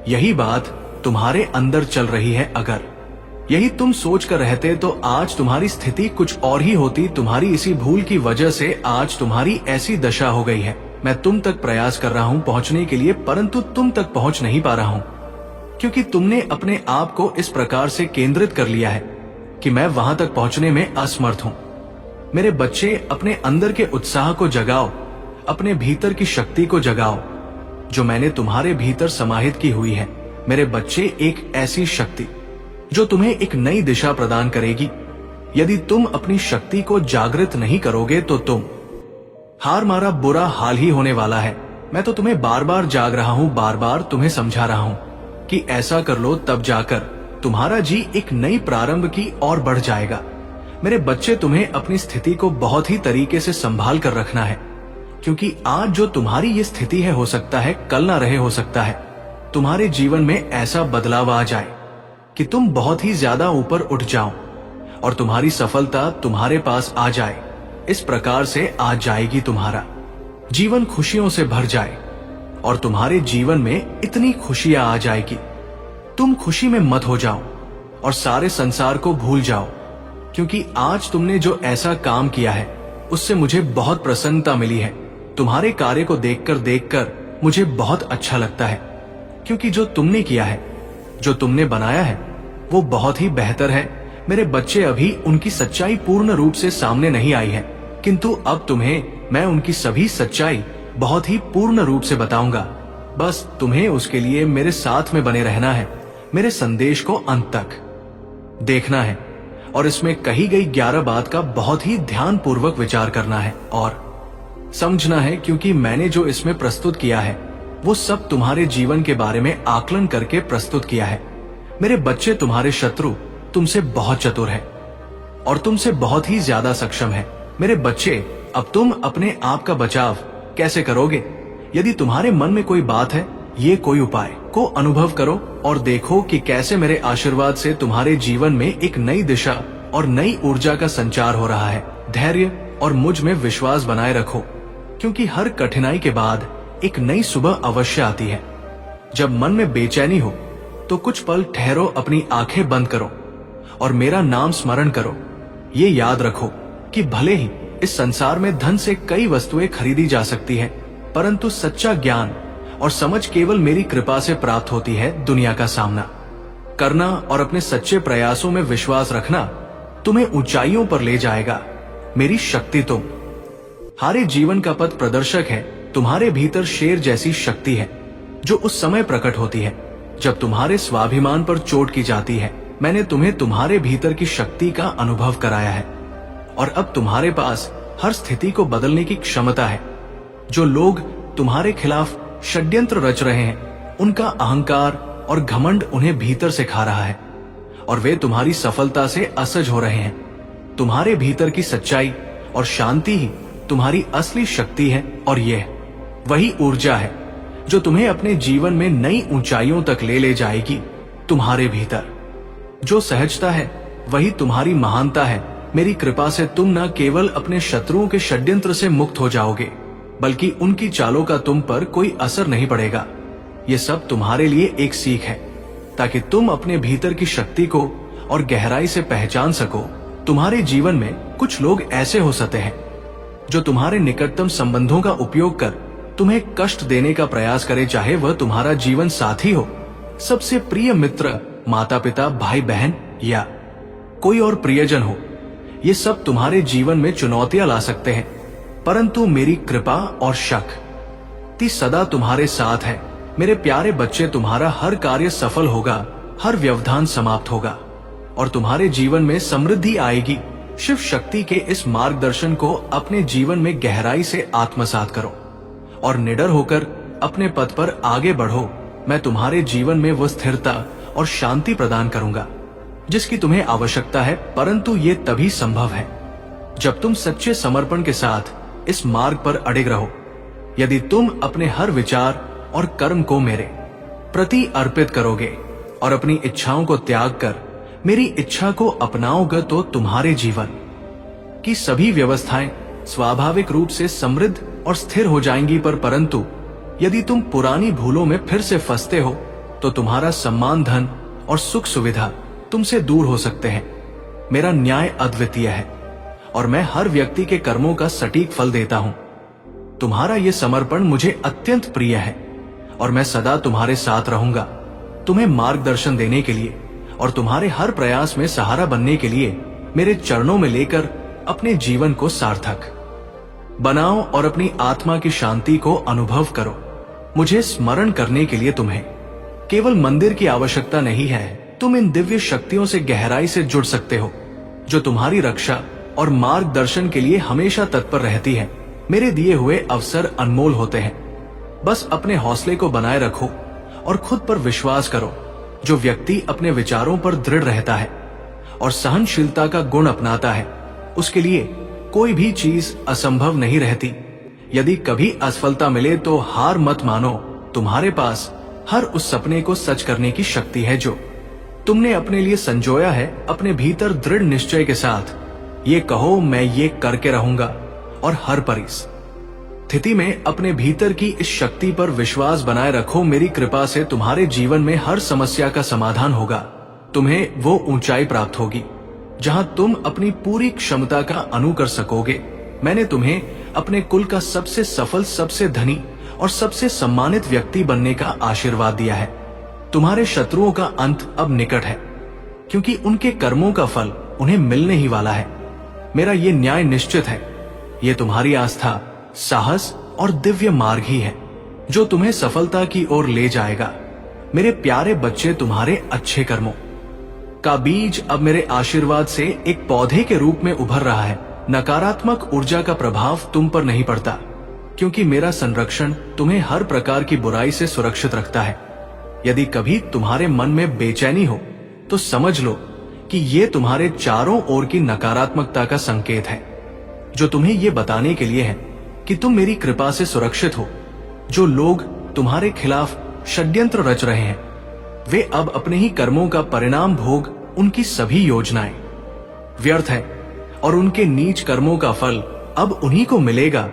यही बात तुम्हारे अंदर चल रही है। अगर यही तुम सोच कर रहते तो आज तुम्हारी स्थिति कुछ और ही होती। तुम्हारी इसी भूल की वजह से आज तुम्हारी ऐसी दशा हो गई है। मैं तुम तक प्रयास कर रहा हूं पहुंचने के लिए, परंतु तुम तक पहुंच नहीं पा रहा हूं, क्योंकि तुमने अपने आप को इस प्रकार से केंद्रित कर लिया है कि मैं वहां तक पहुंचने में असमर्थ हूं। मेरे बच्चे, अपने अंदर के उत्साह को जगाओ, अपने भीतर की शक्ति को जगाओ जो मैंने तुम्हारे भीतर समाहित की हुई है। मेरे बच्चे, एक ऐसी शक्ति जो तुम्हें एक नई दिशा प्रदान करेगी। यदि तुम अपनी शक्ति को जागृत नहीं करोगे तो तुम हार मारा बुरा हाल ही होने वाला है। मैं तो तुम्हें बार बार जाग रहा हूं, बार बार तुम्हें समझा रहा हूं कि ऐसा कर लो, तब जाकर तुम्हारा जी एक नई प्रारंभ की ओर बढ़ जाएगा। मेरे बच्चे, तुम्हें अपनी स्थिति को बहुत ही तरीके से संभाल कर रखना है, क्योंकि आज जो तुम्हारी ये स्थिति है, हो सकता है कल ना रहे। हो सकता है तुम्हारे जीवन में ऐसा बदलाव आ जाए कि तुम बहुत ही ज्यादा ऊपर उठ जाओ और तुम्हारी सफलता तुम्हारे पास आ जाए। इस प्रकार से आ जाएगी, तुम्हारा जीवन खुशियों से भर जाए और तुम्हारे जीवन में इतनी खुशियां आ जाएगी, तुम खुशी में मत हो जाओ और सारे संसार को भूल जाओ। क्योंकि आज तुमने जो ऐसा काम किया है उससे मुझे बहुत प्रसन्नता मिली है। तुम्हारे कार्य को देखकर मुझे बहुत अच्छा लगता है, क्योंकि जो तुमने किया है, जो तुमने बनाया है, वो बहुत ही बेहतर है। मेरे बच्चे, अभी उनकी सच्चाई पूर्ण रूप से सामने नहीं आई है, किंतु अब तुम्हें मैं उनकी सभी सच्चाई बहुत ही पूर्ण रूप से बताऊंगा। बस तुम्हें उसके लिए मेरे साथ में बने रहना है, मेरे संदेश को अंत तक देखना है और इसमें कही गई 11 बात का बहुत ही ध्यान पूर्वक विचार करना है और समझना है, क्योंकि मैंने जो इसमें प्रस्तुत किया है वो सब तुम्हारे जीवन के बारे में आकलन करके प्रस्तुत किया है। मेरे बच्चे, तुम्हारे शत्रु तुमसे बहुत चतुर है और तुमसे बहुत ही ज्यादा सक्षम है। मेरे बच्चे, अब तुम अपने आप का बचाव कैसे करोगे? यदि तुम्हारे मन में कोई बात है, ये कोई उपाय को अनुभव करो और देखो कि कैसे मेरे आशीर्वाद से तुम्हारे जीवन में एक नई दिशा और नई ऊर्जा का संचार हो रहा है। धैर्य और मुझ में विश्वास बनाए रखो, क्योंकि हर कठिनाई के बाद एक नई सुबह अवश्य आती है। जब मन में बेचैनी हो तो कुछ पल ठहरो, अपनी आंखें बंद करो और मेरा नाम स्मरण करो। ये याद रखो कि भले ही इस संसार में धन से कई वस्तुएं खरीदी जा सकती है, परंतु सच्चा ज्ञान और समझ केवल मेरी कृपा से प्राप्त होती है। दुनिया का सामना करना और अपने सच्चे प्रयासों में विश्वास रखना तुम्हें ऊंचाइयों पर ले जाएगा। मेरी शक्ति तुम्हारे जीवन का पथ प्रदर्शक है। तुम्हारे भीतर शेर जैसी शक्ति है जो उस समय प्रकट होती है जब तुम्हारे स्वाभिमान पर चोट की जाती है। मैंने तुम्हें तुम्हारे भीतर की शक्ति का अनुभव कराया है और अब तुम्हारे पास हर स्थिति को बदलने की क्षमता है। जो लोग तुम्हारे खिलाफ षड्यंत्र रच रहे हैं, उनका अहंकार और घमंड उन्हें भीतर से खा रहा है और वे तुम्हारी सफलता से असहज हो रहे हैं। तुम्हारे भीतर की सच्चाई और शांति ही तुम्हारी असली शक्ति है और यह वही ऊर्जा है जो तुम्हें अपने जीवन में नई ऊंचाइयों तक ले जाएगी। तुम्हारे भीतर जो सहजता है वही तुम्हारी महानता है। मेरी कृपा से तुम न केवल अपने शत्रुओं के षड्यंत्र से मुक्त हो जाओगे, बल्कि उनकी चालों का तुम पर कोई असर नहीं पड़ेगा। ये सब तुम्हारे लिए एक सीख है, ताकि तुम अपने भीतर की शक्ति को और गहराई से पहचान सको। तुम्हारे जीवन में कुछ लोग ऐसे हो सकते हैं जो तुम्हारे निकटतम संबंधों का उपयोग कर तुम्हें कष्ट देने का प्रयास करे, चाहे वह तुम्हारा जीवन साथी हो, सबसे प्रिय मित्र, माता पिता, भाई बहन या कोई और प्रियजन हो। ये सब तुम्हारे जीवन में चुनौतियां ला सकते हैं, परंतु मेरी कृपा और शक्ति सदा तुम्हारे साथ है। मेरे प्यारे बच्चे, तुम्हारा हर कार्य सफल होगा, हर व्यवधान समाप्त होगा और तुम्हारे जीवन में समृद्धि आएगी। शिव शक्ति के इस मार्गदर्शन को अपने जीवन में गहराई से आत्मसात करो और निडर होकर अपने पथ पर आगे बढ़ो। मैं तुम्हारे जीवन में वह स्थिरता और शांति प्रदान करूंगा जिसकी तुम्हें आवश्यकता है, परंतु ये तभी संभव है जब तुम सच्चे समर्पण के साथ इस मार्ग पर अडिग रहो। यदि तुम अपने हर विचार और कर्म को मेरे प्रति अर्पित करोगे और अपनी इच्छाओं को त्याग कर मेरी इच्छा को अपनाओगे, तो तुम्हारे जीवन की सभी व्यवस्थाएं स्वाभाविक रूप से समृद्ध और स्थिर हो जाएंगी। परंतु यदि तुम पुरानी भूलों में फिर से फंसते हो तो तुम्हारा सम्मान, धन और सुख सुविधा तुमसे दूर हो सकते हैं। मेरा न्याय अद्वितीय है और मैं हर व्यक्ति के कर्मों का सटीक फल देता हूं। तुम्हारा यह समर्पण मुझे अत्यंत प्रिय है और मैं सदा तुम्हारे साथ रहूंगा, तुम्हें मार्गदर्शन देने के लिए और तुम्हारे हर प्रयास में सहारा बनने के लिए मेरे चरणों में लेकर अपने जीवन को सार्थक बनाओ और अपनी आत्मा की शांति को अनुभव करो। मुझे स्मरण करने के लिए तुम्हें केवल मंदिर की आवश्यकता नहीं है, तुम इन दिव्य शक्तियों से गहराई से जुड़ सकते हो जो तुम्हारी रक्षा और मार्गदर्शन के लिए हमेशा तत्पर रहती है। मेरे दिए हुए अवसर अनमोल होते हैं, बस अपने हौसले को बनाए रखो और खुद पर विश्वास करो। जो व्यक्ति अपने विचारों पर दृढ़ रहता है और सहनशीलता का गुण अपनाता है, उसके लिए कोई भी चीज असंभव नहीं रहती। यदि कभी असफलता मिले तो हार मत मानो, तुम्हारे पास हर उस सपने को सच करने की शक्ति है जो तुमने अपने लिए संजोया है। अपने भीतर दृढ़ निश्चय के साथ ये कहो, मैं ये करके रहूंगा, और हर परिस्थिति में अपने भीतर की इस शक्ति पर विश्वास बनाए रखो। मेरी कृपा से तुम्हारे जीवन में हर समस्या का समाधान होगा। तुम्हें वो ऊंचाई प्राप्त होगी जहां तुम अपनी पूरी क्षमता का अनु कर सकोगे। मैंने तुम्हें अपने कुल का सबसे सफल, सबसे धनी और सबसे सम्मानित व्यक्ति बनने का आशीर्वाद दिया है। तुम्हारे शत्रुओं का अंत अब निकट है, क्योंकि उनके कर्मों का फल उन्हें मिलने ही वाला है। मेरा ये न्याय निश्चित है। ये तुम्हारी आस्था, साहस और दिव्य मार्ग ही है जो तुम्हें सफलता की ओर ले जाएगा। मेरे प्यारे बच्चे, तुम्हारे अच्छे कर्मों का बीज अब मेरे आशीर्वाद से एक पौधे के रूप में उभर रहा है। नकारात्मक ऊर्जा का प्रभाव तुम पर नहीं पड़ता, क्योंकि मेरा संरक्षण तुम्हें हर प्रकार की बुराई से सुरक्षित रखता है। यदि कभी तुम्हारे मन में बेचैनी हो तो समझ लो कि ये तुम्हारे चारों ओर की नकारात्मकता का संकेत है, जो तुम्हें ये बताने के लिए है कि तुम मेरी कृपा से सुरक्षित हो। जो लोग तुम्हारे खिलाफ षड्यंत्र रच रहे हैं, वे अब अपने ही कर्मों का परिणाम भोग, उनकी सभी योजनाएं व्यर्थ है और उनके नीच कर्मों का फल अब उन्हीं को मिलेगा